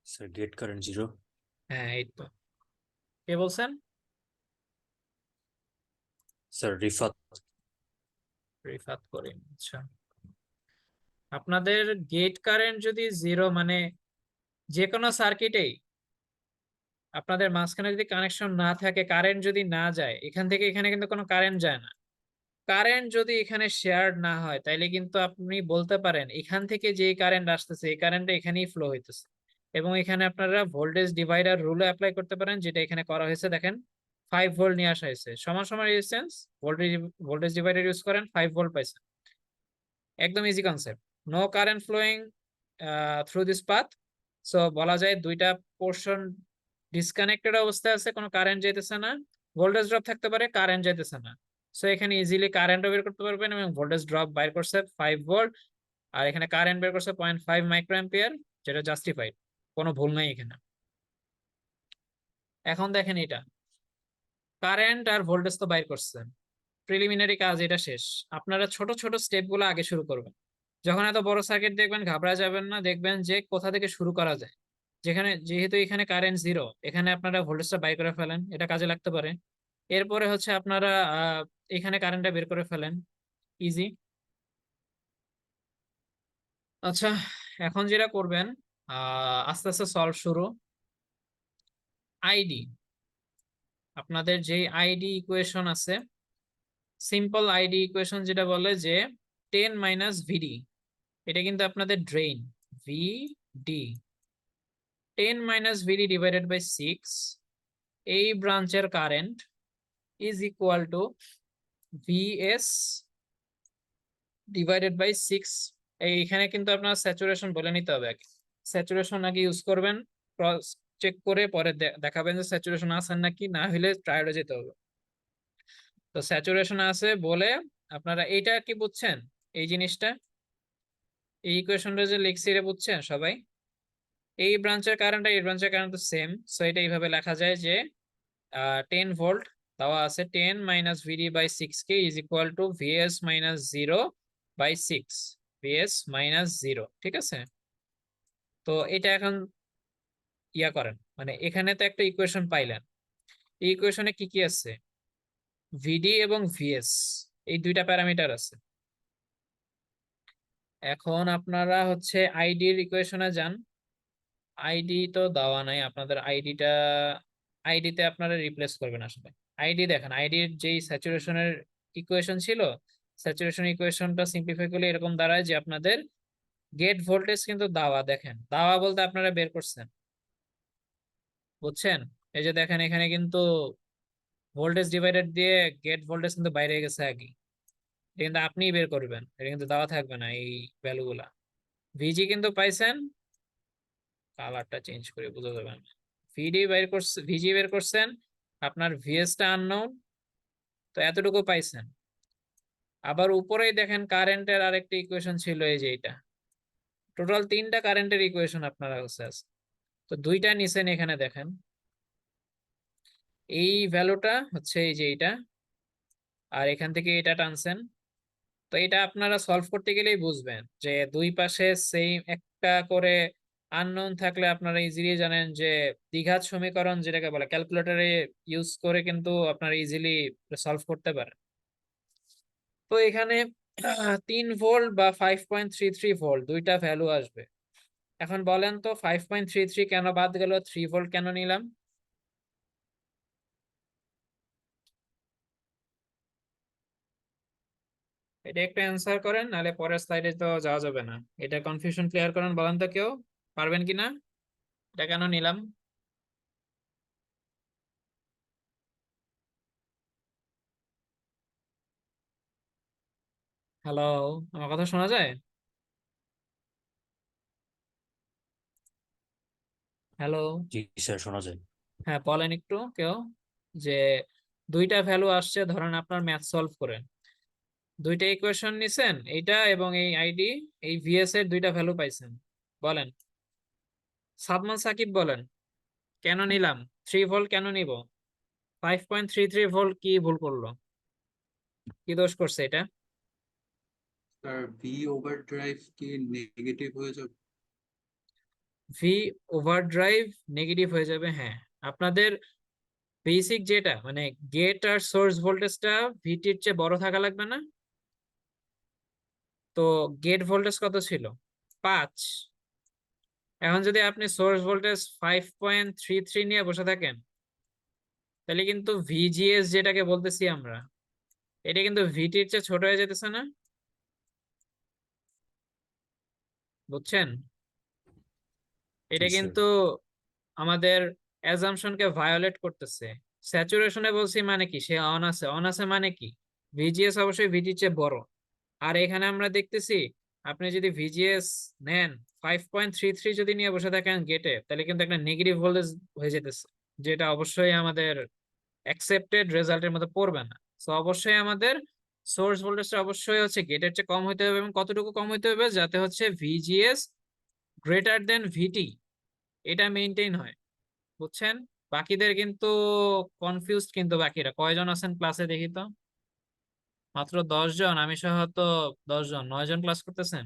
Sir gate current 0।
হ্যাঁ এই তো। কে বলছেন?
স্যার রিফাত।
রিফাত করিম, আচ্ছা। আপনাদের গেট কারেন্ট যদি 0, মানে যে কোনো সার্কিটেই আপনাদের মাঝখানে যদি কানেকশন না থাকে, কারেন্ট যদি না যায় এখান থেকে, এখানে কিন্তু কোনো কারেন্ট যায় না। কারেন্ট যদি এখানে শেয়ার না হয় তাইলে কিন্তু আপনি বলতে পারেন এখান থেকে যে কারেন্ট আসতেছে এই কারেন্টটা এখানেই ফ্লো হইতেছে। এবং এখানে আপনারা ভোল্টেজ ডিভাইডার রুলও অ্যাপ্লাই করতে পারেন, যেটা এখানে করা হয়েছে দেখেন। 5 ভোল্ট নিয়ে আসা হয়েছে, সমান সমান resistance, voltage voltage divider use করেন, 5 ভোল্ট পাইছেন। একদম easy concept. No current flowing through this path. So বলা যায় দুইটা পোর্শন ডিসকানেক্টেড অবস্থায় আছে, কোনো কারেন্ট যাইতেছে না, ভোল্টেজ ড্রপ থাকতে পারে, কারেন্ট যাইতেছে না। সো এখানে ইজিলি কারেন্টও বের করতে পারবেন এবং ভোল্টেজ ড্রপ বাইর করছে 5 ভোল্ট, আর এখানে কারেন্ট বের করছে 0.5 মাইক্রো অ্যাম্পিয়ার, যেটা জাস্টিফাইড, কোনো ভুল নাই এখানে। এখন দেখেন এটা কারেন্ট আর ভোল্টেজ তো বাইর করছেন, প্রিলিমিনারি কাজ এটা শেষ। আপনারা ছোট ছোট স্টেপ গুলো আগে শুরু করবেন। যখন এত বড় সার্কিট দেখবেন ঘাবড়া যাবেন না, দেখবেন যে কোথা থেকে শুরু করা যায়। যেখানে যেহেতু এখানে কারেন্ট 0, এখানে আপনারা ভোল্টেজটা বাই করে ফেলেন, এটা কাজে লাগতে পারে। এরপরে হচ্ছে আপনারা এখানে কারেন্টটা বের করে ফেলেন, ইজি। আচ্ছা, এখন যেটা করবেন, আস্তে আস্তে সলভ শুরু। আইডি, আপনাদের যে আইডি ইকুয়েশন আছে, সিম্পল আইডি ইকুয়েশন যেটা বলে যে 10 মাইনাস ভিডি, এটা কিন্তু আপনাদের drain, VD, 10 minus VD divided by 6, এই ব্রাঞ্চের current is equal to VS divided by 6। এইখানে কিন্তু আপনার স্যাচুরেশন বলে নিতে হবে আগে, স্যাচুরেশন আগে ইউজ করবেন, ক্রস চেক করে পরে দেখাবেন যে স্যাচুরেশন আছে নাকি, না হলে ট্রায়ালে যেতে হবে। তো স্যাচুরেশন আছে বলে আপনারা এইটা কি বুঝছেন, এই জিনিসটা, এই ইকুয়েশনটা যে লিখছি এটা বুঝছেন সবাই? এই ব্রাঞ্চের কারেন্ট আর এই ব্রাঞ্চের কারেন্ট তো সেম, সো এটা এইভাবে লেখা যায় যে 10 ভোল্ট দেওয়া আছে, 10 minus VD by 6 is equal to VS minus 0 by 6, VS minus 0, ঠিক আছে? তো এটা এখন ইয়া করেন, মানে এখানে তো একটা ইকুয়েশন পাইলেন, এই ইকুয়েশনে কি কি আছে? ভিডি এবং ভিএস, এই দুইটা প্যারামিটার আছে। এখন আপনারা হচ্ছে আইডির ইকুয়েশনে যান। আইডি তো দেওয়া নাই আপনাদের, আইডিতে আপনারা রিপ্লেস করবেন আসলে। আইডি দেখেন, আইডির যেই স্যাচুরেশনের ইকুয়েশন ছিল, স্যাচুরেশন ইকুয়েশনটা সিম্পলিফাই করলে এরকম দাঁড়ায় যে আপনাদের গেট ভোল্টেজ কিন্তু দাওয়া, দেখেন দাওয়া বলতে আপনারা বের করছেন, বুঝছেন? এই যে দেখেন এখানে কিন্তু ভোল্টেজ ডিভাইডার দিয়ে গেট ভোল্টেজ কিন্তু বাইরে গেছে আগে, এটা কিন্তু আপনিই বের করবেন, এটা কিন্তু দেওয়া থাকবে না এই ভ্যালুগুলা। ভিজি কিন্তু পাইছেন, কালারটা চেঞ্জ করে বোঝা যাবে না। ভিডি বের করছে, ভিজি বের করছেন, আপনার ভিএসটা আননোন, তো এতটুকু পাইছেন। আবার উপরেই দেখেন কারেন্টের আরেকটা ইকুয়েশন ছিল, এই যে এটা। টোটাল 3টা কারেন্টের ইকুয়েশন আপনার কাছে আছে। তো 2টা নিছেন এখানে দেখেন, এই ভ্যালুটা হচ্ছে এই যে এটা, আর এখান থেকে এটা টানছেন। তো এটা আপনারা সলভ করতে গেলেই বুঝবেন যে দুই পাশে সেম একটা করে আননোন থাকলে আপনারা ইজিলি জানেন যে দ্বিঘাত সমীকরণ যেটাকে বলে, ক্যালকুলেটরে ইউজ করে কিন্তু আপনারা ইজিলি সলভ করতে পারেন। তো এখানে 3 ভোল্ট বা 5.33 ভোল্ট দুইটা ভ্যালু আসবে। এখন বলেন তো 5.33 কেন বাদ গেল, 3 ভোল্ট কেন নিলাম? এটা একটু অ্যান্সার করেন, নাহলে পরের স্লাইডে তো যাওয়া যাবে না। এটা কনফিউশন ক্লিয়ার করেন, বলেন তো কেউ পারবেন কিনা, এটা কেন নিলাম? হ্যালো, আমার কথা শোনা যায়? হ্যালো,
জি স্যার শোনা যায়।
হ্যাঁ বলেন একটু কেউ, যে দুইটা ভ্যালু আসছে, ধরেন আপনার ম্যাথ সলভ করেন, দুইটা ইকুয়েশন নিছেন, এইটা এবং এই আইডি, এই ভিএস এর দুইটা ভ্যালু পাইছেন, বলেন। সাদমান সাকিব বলেন, কেন নিলাম, 3 ভোল্ট কেন নিব, 5.33 ভোল্ট কি ভুল করলো, কি দোষ করছে এটা?
স্যার ভি ওভার ড্রাইভ কি নেগেটিভ হয়ে যাবে?
ভি ওভার ড্রাইভ নেগেটিভ হয়ে যাবে, হ্যাঁ। আপনাদের বেসিক যেটা মানে গেট আর সোর্স ভোল্টেজটা ভিটির চেয়ে বড় থাকা লাগবে না? তো গেট ভোল্টেজ কত ছিল, 5। এখন যদি আপনি সোর্স ভোল্টেজ 5.33 নিয়ে বসে থাকেন, তাহলে কিন্তু ভিজিএস যেটাকে বলতেছি আমরা, এটা কিন্তু ভিটির চেয়ে ছোট হয়ে যেতেছে না? বুঝছেন? এটা
জি স্যার।
কিন্তু আমাদের অ্যাজাম্পশনকে ভায়োলেট করতেছে। স্যাচুরেশনে বলছি মানে কি, সে অন আছে, অন আছে মানে কি ভিজিএস অবশ্যই ভিটির চেয়ে বড়। আর এখানে আমরা দেখতেছি আপনি যদি ভিজিএস নেন 5.33 যদি নিয়ে বসে থাকেন গেটে, তাহলে কিন্তু একটা নেগেটিভ ভোল্টেজ হয়ে যেতেছে, যেটা অবশ্যই আমাদের অ্যাকসেপ্টেড রেজাল্টের মধ্যে পড়বে না। তো অবশ্যই আমাদের সোর্স ভোল্টেজটা অবশ্যই হচ্ছে গেটের চেয়ে কম হইতে হবে, এবং কতটুকু কম হইতে হবে, যাতে হচ্ছে ভিজিএস গ্রেটার দেন ভিটি, এটা মেইনটেইন হয়। বুঝছেন? বাকিদের কিন্তু কনফিউজড, কিন্তু বাকিরা কয়জন আছেন ক্লাসে দেখি তো? মাত্র 10 জন, আমি সহ তো 10 জন, 9 জন ক্লাস করতেছেন।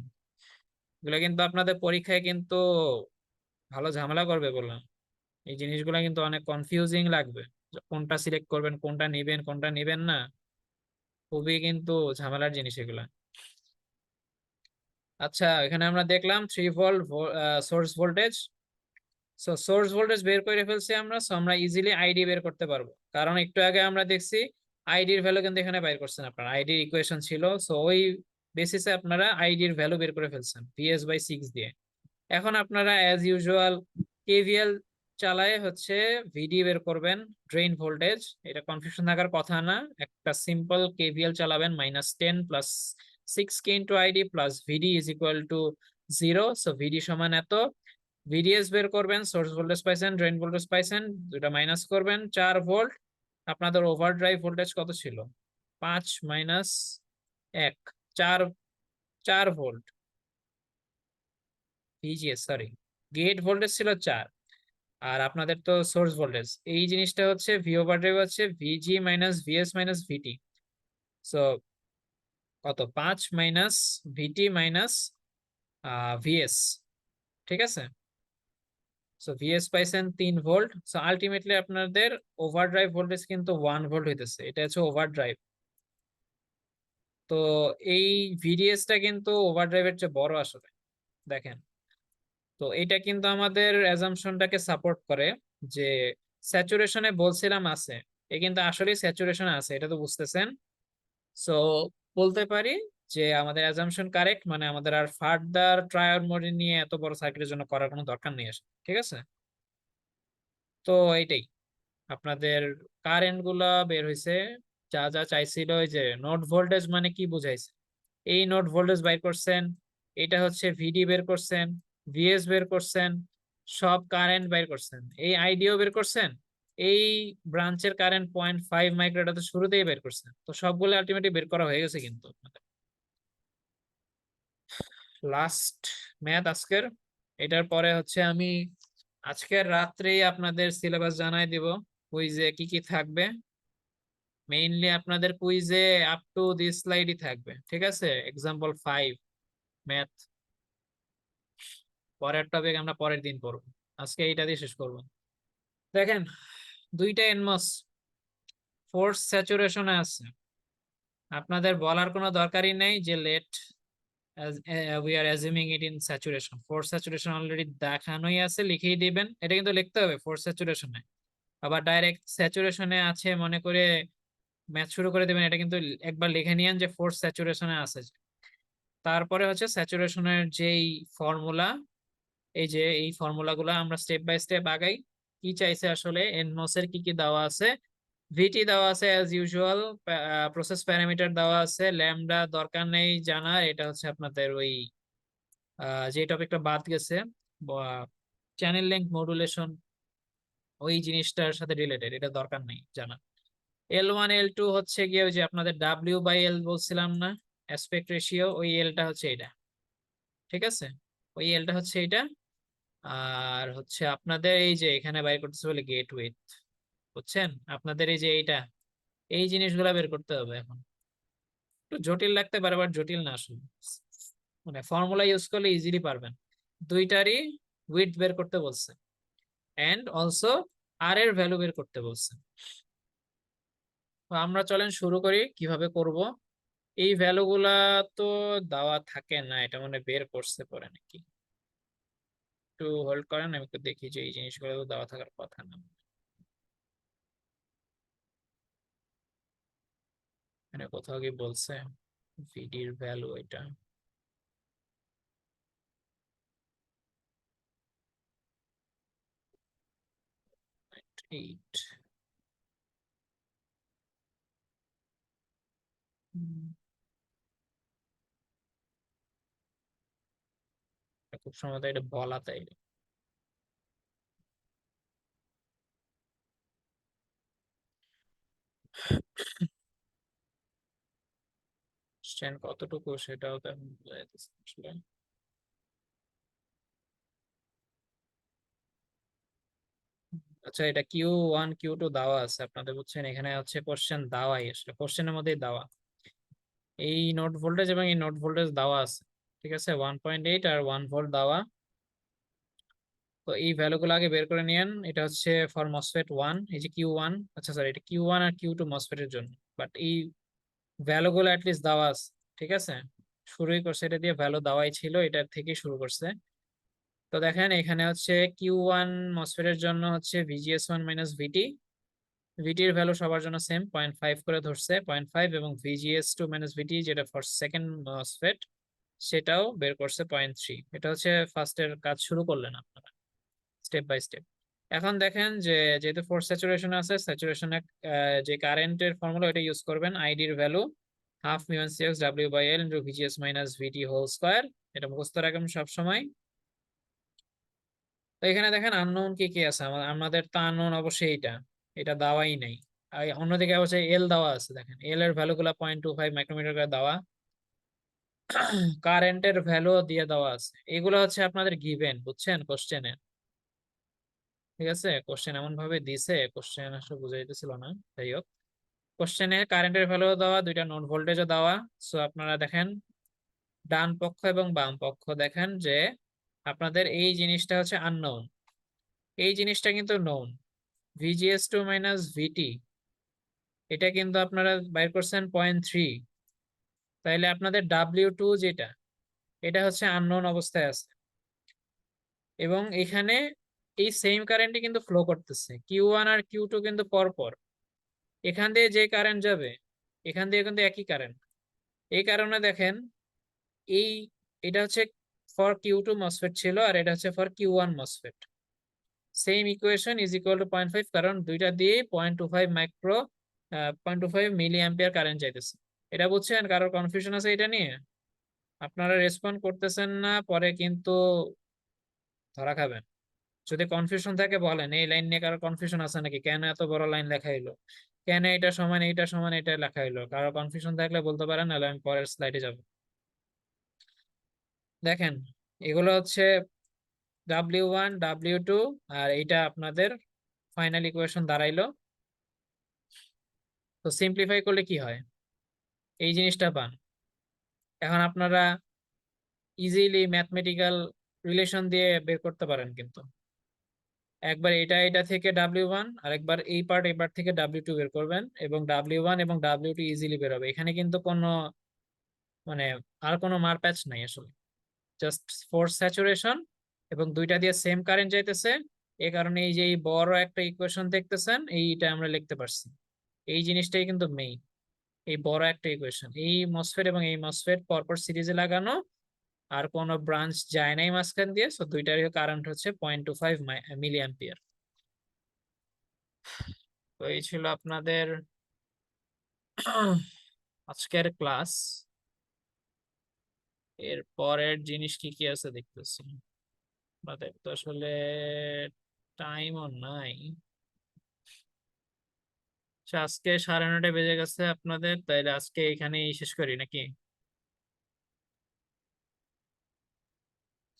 এগুলো কিন্তু আপনাদের পরীক্ষায় কিন্তু ভালো ঝামেলা করবে বললাম। এই জিনিসগুলো কিন্তু অনেক কনফিউজিং লাগবে, যে কোনটা সিলেক্ট করবেন, কোনটা নিবেন, কোনটা নিবেন না, খুবই কিন্তু ঝামেলার জিনিস এগুলা। আচ্ছা, এখানে আমরা দেখলাম 3 volt source voltage. So source voltage বের করে ফেলছি আমরা, সো আমরা ইজিলি আইডি বের করতে পারবো, কারণ একটু আগে আমরা দেখছি আইডির ভ্যালু কিন্তু এখানে বের করছেন আপনারা, আইডির ইকুয়েশন ছিল, সো ওই বেসিসে আপনারা আইডির ভ্যালু বের করে ফেলছেন VS/6 দিয়ে। এখন আপনারা অ্যাজ ইউজুয়াল কেভিএল চালায় হচ্ছে ভিডি বের করবেন, ড্রেন ভোল্টেজ। এটা কনফিউশন থাকার কথা না, একটা সিম্পল কেভিএল চালাবেন, -10 plus 6k into ID plus VD is equal to 0। So VD সমান এত, ভিডিএস বের করবেন, সোর্স ভোল্টেজ পাইছেন, ড্রেন ভোল্টেজ পাইছেন, দুটা মাইনাস করবেন, 4 ভোল্ট। আপনাদের ওভার ড্রাইভ ভোল্টেজ কত ছিল, 5 minus 1, 4, 4 volt VGS, sorry gate voltage ছিল 4, আর আপনাদের তো সোর্স ভোল্টেজ, এই জিনিসটা হচ্ছে ভি ওভার ড্রাইভ হচ্ছে ভিজি মাইনাস ভিএস মাইনাস ভিটি। সো কত, 5 মাইনাস ভিটি মাইনাস ভিএস, ঠিক আছে? সো ভিএস পাইছেন 3 ভোল্ট। সো আলটিমেটলি আপনাদের ওভার ড্রাইভ ভোল্টেজ কিন্তু 1 ভোল্ট হইতেছে, এটা হচ্ছে ওভার ড্রাইভ। তো এই ভিডিএসটা কিন্তু ওভার ড্রাইভের চেয়ে বড় আসলে, দেখেন। তো এটা কিন্তু আমাদের অ্যাজাম্পশনটাকে সাপোর্ট করে, যে স্যাচুরেশনে বলছিলাম আছে, এ কিন্তু আসলে স্যাচুরেশনে আছে, এটা তো বুঝতেছেন। সো বলতে পারি যে আমাদের অ্যাজাম্পশন কারেক্ট, মানে আমাদের আর ফার্দার ট্রায়াল মোড নিয়ে এত বড় সার্কিটের জন্য করার কোনো দরকার নেই আসলে, ঠিক আছে? তো এইটাই আপনাদের কারেন্ট গুলা বের হয়েছে, যা যা চাইছিল। ওই যে নোড ভোল্টেজ মানে কি বুঝাইছে, এই নোড ভোল্টেজ বাইর করছেন, এটা হচ্ছে ভিডি বের করছেন, ভিএস বের করছেন, সব কারেন্ট বের করছেন, এই আইডিও বের করছেন, এই ব্রাঞ্চের কারেন্ট 0.5 মাইক্রো, এটা তো শুরুতেই বের করছেন। তো সবগুলো আলটিমেটলি বের করা হয়ে গেছে কিন্তু লাস্ট ম্যাথ আজকের। এটার পরে হচ্ছে আমি আজকের রাত্রেই আপনাদের সিলেবাস জানাই দিব, কুইজে কি কি থাকবে। মেইনলি আপনাদের কুইজে আপ টু দিস স্লাইডই থাকবে, ঠিক আছে? এক্সাম্পল 5 ম্যাথ, পরের টপিক আমরা পরের দিন পড়ব, আজকে এইটা দিয়ে শেষ করব। দেখেন দুইটা এনমস ফোর্স স্যাচুরেশনে আছে, আপনাদের বলার কোনো দরকারই নেই যে let we are assuming it in saturation. Force saturation already দেখানোই আছে, লিখেই দিবেন, এটা কিন্তু লিখতে হবে ফোর্স স্যাচুরেশনে। আবার ডাইরেক্ট স্যাচুরেশনে আছে মনে করে ম্যাথ শুরু করে দিবেন, এটা কিন্তু একবার লিখে নিয়েন যে ফোর্স স্যাচুরেশনে আছে। তারপরে হচ্ছে স্যাচুরেশনের যেই ফর্মুলা, এই যে এই ফর্মুলাগুলো আমরা স্টেপ বাই স্টেপ আগাই। কি চাইছে আসলে, এনমস এর কি কি দেওয়া আছে, ভিটি দেওয়া আছে অ্যাজ ইউজুয়াল, প্রসেস প্যারামিটার দেওয়া আছে, ল্যামডা দরকার নেই জানার, এটা হচ্ছে আপনাদের ওই যে টপিকটা বাদ গেছে, চ্যানেল লেংথ মডুলেশন, ওই জিনিসটার সাথে রিলেটেড, এটা দরকার নেই জানা। L1 L2 হচ্ছে গিয়ে ওই যে আপনাদের W/L বলছিলাম না, অ্যাসপেক্ট রেশিও, ওই এলটা হচ্ছে এটা, ঠিক আছে? ওই এলটা হচ্ছে এটা। আর হচ্ছে আপনাদের এই যে এখানে বাইর করতেছে বলে গেট উইথ, বুঝছেন? আপনাদের এই যে এইটা, এই জিনিসগুলা বের করতে হবে। এখন একটু জটিল লাগতে পারে, বাট জটিল না আসলে, মানে ফর্মুলা ইউজ করলে ইজিলি পারবেন। দুইটারই উইথ বের করতে বলছে, এন্ড অলসো আর এর ভ্যালু বের করতে বলছে। তো আমরা চলেন শুরু করি কিভাবে করব। এই ভ্যালু গুলা তো দেওয়া থাকে না, এটা মানে বের করছে পরে নাকি, একটু হোল্ড করেন, আমি একটু দেখি যে এই জিনিসগুলো তো দেওয়া থাকার কথা না। মানে কোথাও কি বলছে ভিডির ভ্যালু এটা? এইট, খুব সম্ভবত এটা বলা, তাই কোশ্চেন কতটুকু সেটাও তো এখন বোঝা যাইতেছে না আসলে। আচ্ছা, এটা Q1 Q2 দেওয়া আছে আপনাদের, বুঝছেন? এখানে হচ্ছে কোশ্চেন দেওয়াই, আসলে কোশ্চেনের মধ্যেই দেওয়া এই নোড ভোল্টেজ এবং এই নোড ভোল্টেজ দেওয়া আছে, ঠিক আছে? 1.8 আর 1 ভোল্ট দেওয়া। তো এই ভ্যালুগুলো আগে বের করে নিয়েন। এটা হচ্ছে ফর মসফেট 1, এই যে Q1, আচ্ছা সরি, এটা Q1 আর Q2 মসফেটের জন্য, বাট এই ভ্যালুগুলো অ্যাটলিস্ট দেওয়া আছে, ঠিক আছে? শুরুই করছে এটা দিয়ে, ভ্যালু দেওয়াই ছিল, এটার থেকেই শুরু করছে। তো দেখেন এখানে হচ্ছে Q1 মসফেটের জন্য হচ্ছে VGS1 মাইনাস ভিটি, ভিটির ভ্যালু সবার জন্য সেম 0.5 করে ধরছে, 0.5, এবং VGS2 মাইনাস ভিটি যেটা ফর সেকেন্ড মসফেট, সেটাও বের করছে 0.3। এটা হচ্ছে ফার্স্টের কাজ শুরু করলেন আপনারা স্টেপ বাই স্টেপ। এখন দেখেন যে যেহেতু ফোর্স স্যাচুরেশন আছে, স্যাচুরেশনে যে কারেন্টের ফর্মুলা এটা ইউজ করবেন, আইডির ভ্যালু হাফ মিউ1 CX W/L into VGS minus VT whole square, এটা মুখস্থ রাখবেন সবসময়। তো এখানে দেখেন আননোন কি কি আছে, আমাদের তো আননোন অবশ্যই এটা, এটা দেওয়াই নাই। আর অন্যদিকে অবশ্যই এল দেওয়া আছে, দেখেন এল এর ভ্যালু গুলা 0.25 মাইক্রোমিটার করে দেওয়া, কারেন্টের ভ্যালু দিয়ে দেওয়া আছে। এগুলো হচ্ছে আপনাদের গিভেন, বুঝছেন? কোশ্চেনে, ঠিক আছে? কোশ্চেন এমন ভাবে দিছে, কোশ্চেন আসলে বুঝাইতেছিল না, যাই হোক। কোশ্চেনে কারেন্টের ভ্যালু দেওয়া, দুইটা নোড ভোল্টেজও দেওয়া। সো আপনারা দেখেন ডান পক্ষ এবং বাম পক্ষ, দেখেন যে আপনাদের এই জিনিসটা হচ্ছে আননোন, এই জিনিসটা কিন্তু নোন, VGS2 মাইনাস ভিটি, এটা কিন্তু আপনারা বাইর করছেন 0.3। তাইলে আপনাদের W2 যেটা, এটা হচ্ছে আননোন অবস্থায় আছে, এবং এখানে এই সেম কারেন্টই কিন্তু ফ্লো করতেছে, Q1 আর Q2 কিন্তু পরপর। এখান দিয়ে যে কারেন্ট যাবে, এখান দিয়ে কিন্তু একই কারেন্ট। এই কারণে দেখেন এই, এটা হচ্ছে ফর Q2 মসফেট ছিল, আর এটা হচ্ছে for Q1 MOSFET. Same equation is equal two 0.5, কারণ দুইটা দিয়ে 0.25 মিলি অ্যাম্পিয়ার কারেন্ট যাইতেছে। এটা বুঝছেন? কারোর কনফিউশন আছে এটা নিয়ে? আপনারা রেসপন্ড করতেছেন না, পরে কিন্তু ধরা খাবেন। যদি কনফিউশন থাকে বলেন, এই লাইন নিয়ে কারো কনফিউশন আছে নাকি, কেন এত বড় লাইন লেখা হইলো, কেন এটা সমান এইটা সমান এটা লেখা হইলো, কারো কনফিউশন থাকলে বলতে পারেন, নাহলে আমি পরের স্লাইডে যাব। দেখেন, এগুলো হচ্ছে W1 W2, আর এইটা আপনাদের ফাইনাল ইকুয়েশন দাঁড়াইলো। তো সিম্পলিফাই করলে কি হয়, এই জিনিসটা পান। এখন আপনারা ইজিলি ম্যাথমেটিক্যাল রিলেশন দিয়ে বের করতে পারেন, কিন্তু একবার এটা থেকে W1, আর একবার এই পার্ট এবার থেকে W2 বের করবেন, এবং W1 এবং W2 ইজিলি বের হবে। এখানে কিন্তু কোনো মানে আর কোনো মারপ্যাচ নাই আসলে, জাস্ট ফোর্স স্যাচুরেশন, এবং দুইটা দিয়ে সেম কারেন্ট যাইতেছে। এই কারণে এই যে এই বড় একটা ইকুয়েশন দেখতেছেন, এইটা আমরা লিখতে পারছি। এই জিনিসটাই কিন্তু মেইন, এই বড় একটা ইকুয়েশন, এই মসফেট এবং এই মসফেট পরপর সিরিজে লাগানো, আর কোনো ব্রাঞ্চ যায় নাই মাঝখান দিয়ে, সো দুইটারই কারেন্ট হচ্ছে 0.25 মিলি অ্যাম্পিয়ার। তো এই ছিল আপনাদের আজকের ক্লাস। এর পরের জিনিস কি কি আছে দেখতেছি, আমাদের তো আসলে টাইমও নাই। আচ্ছা, আজকে 9:30 বেজে গেছে আপনাদের, তাইলে আজকে এখানেই শেষ করি নাকি?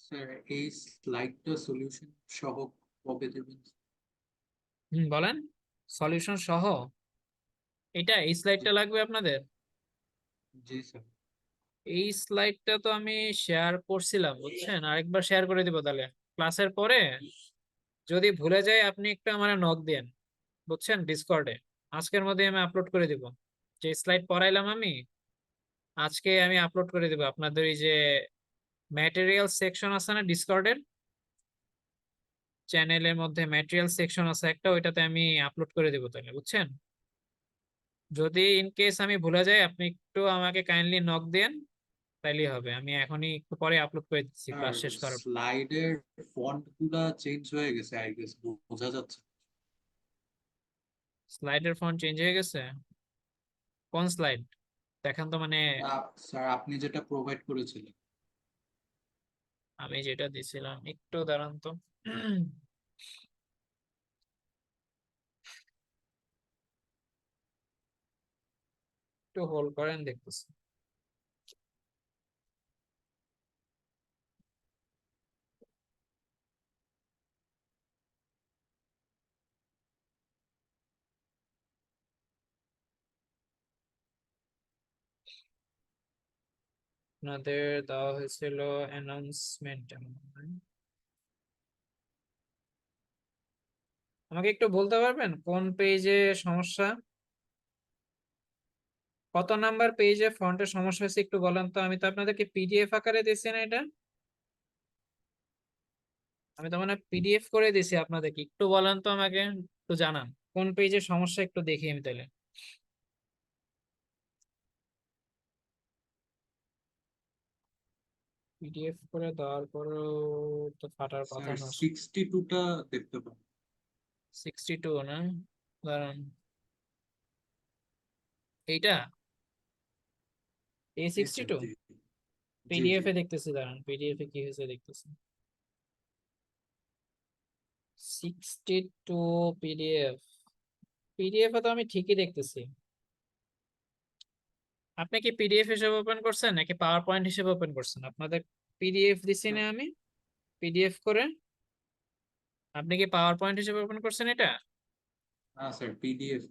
স্যার এই স্লাইডটা সলিউশন সহ কবে দেবেন?
বলেন, সলিউশন সহ এটা, এই স্লাইডটা লাগবে আপনাদের?
জি স্যার।
এই স্লাইডটা তো আমি শেয়ার করছিলাম, বুঝছেন, আরেকবার শেয়ার করে দিব তাহলে ক্লাসের পরে। যদি ভুলে যাই আপনি একটু আমার নক দেন, বুঝছেন, ডিসকর্ডে। আজকের মধ্যে আমি আপলোড করে দিব, যে স্লাইড পড়াইলাম আমি আজকে আমি আপলোড করে দিব আপনাদের এই যে ম্যাটেরিয়াল সেকশন আছে না ডিসকর্ডের চ্যানেলের মধ্যে, ম্যাটেরিয়াল সেকশন আছে একটা, ওইটাতে আমি আপলোড করে দিব তাহলে, বুঝছেন। যদি ইন কেস আমি ভুলে যাই, আপনি একটু আমাকে কাইন্ডলি নক দেন, তাইলেই হবে। আমি এখনই একটু পরে আপলোড করে দিচ্ছি
স্যার
ক্লাস শেষ করার।
স্লাইডের ফন্ট গুলা চেঞ্জ হয়ে গেছে, আই গেস বোঝা যাচ্ছে।
স্লাইডের ফন্ট চেঞ্জ হয়ে গেছে? কোন স্লাইড দেখেন তো, মানে
স্যার আপনি যেটা প্রোভাইড করেছিলেন।
আমি যেটা দিছিলাম, একটু দাঁড়ান তো। একটু হোল্ড করেন, দেখতেছি। আপনাদের দেওয়া হয়েছিল অ্যানাউন্সমেন্ট, আমাকে একটু বলতে পারবেন কোন পেজে সমস্যা, কত নাম্বার পেজে ফন্টের সমস্যা হয়েছে একটু বলেন তো। আমি তো আপনাদেরকে পিডিএফ আকারে দিয়েছি না এটা, আমি তো মানে পিডিএফ করে দিয়েছি আপনাদেরকে, একটু বলেন তো আমাকে, একটু জানান কোন পেজে সমস্যা, একটু দেখি আমি তাহলে। পিডিএফ করে দেওয়ার পরেও তো ফাটার কথা
স্যার
না।
62টা দেখতে পান।
62 না, দাঁড়ান, এইটা এই
জি স্যার
62
জি। জি
পিডিএফ
জি
এ দেখতেছি, দাঁড়ান পিডিএফ এ কি হয়েছে দেখতেছি। 62 পিডিএফ, পিডিএফ এ তো আমি ঠিকই দেখতেছি। আপনি কি পিডিএফ হিসেবে ওপেন করছেন নাকি পাওয়ার পয়েন্ট হিসেবে ওপেন করছেন? আপনাদের পিডিএফ দিছি না আমি, পিডিএফ করে, আপনি কি পাওয়ার পয়েন্ট হিসেবে ওপেন করছেন এটা?
না স্যার পিডিএফ।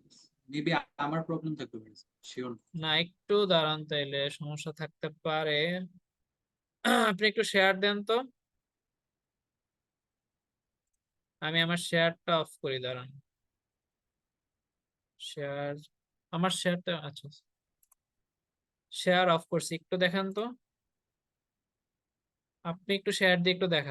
মেবি আমার প্রবলেম থাকতে পারে, শিওর।
না, একটু দাঁড়ান, তাইলে সমস্যা থাকতে পারে। আপনি একটু শেয়ার দেন তো, আমি আমার শেয়ারটা অফ করি, দাঁড়ান। শেয়ার, আমার শেয়ারটা, আচ্ছা শেয়ার অফ করছি, একটু দেখেন তো, আপনি একটু শেয়ার দিয়ে একটু দেখান।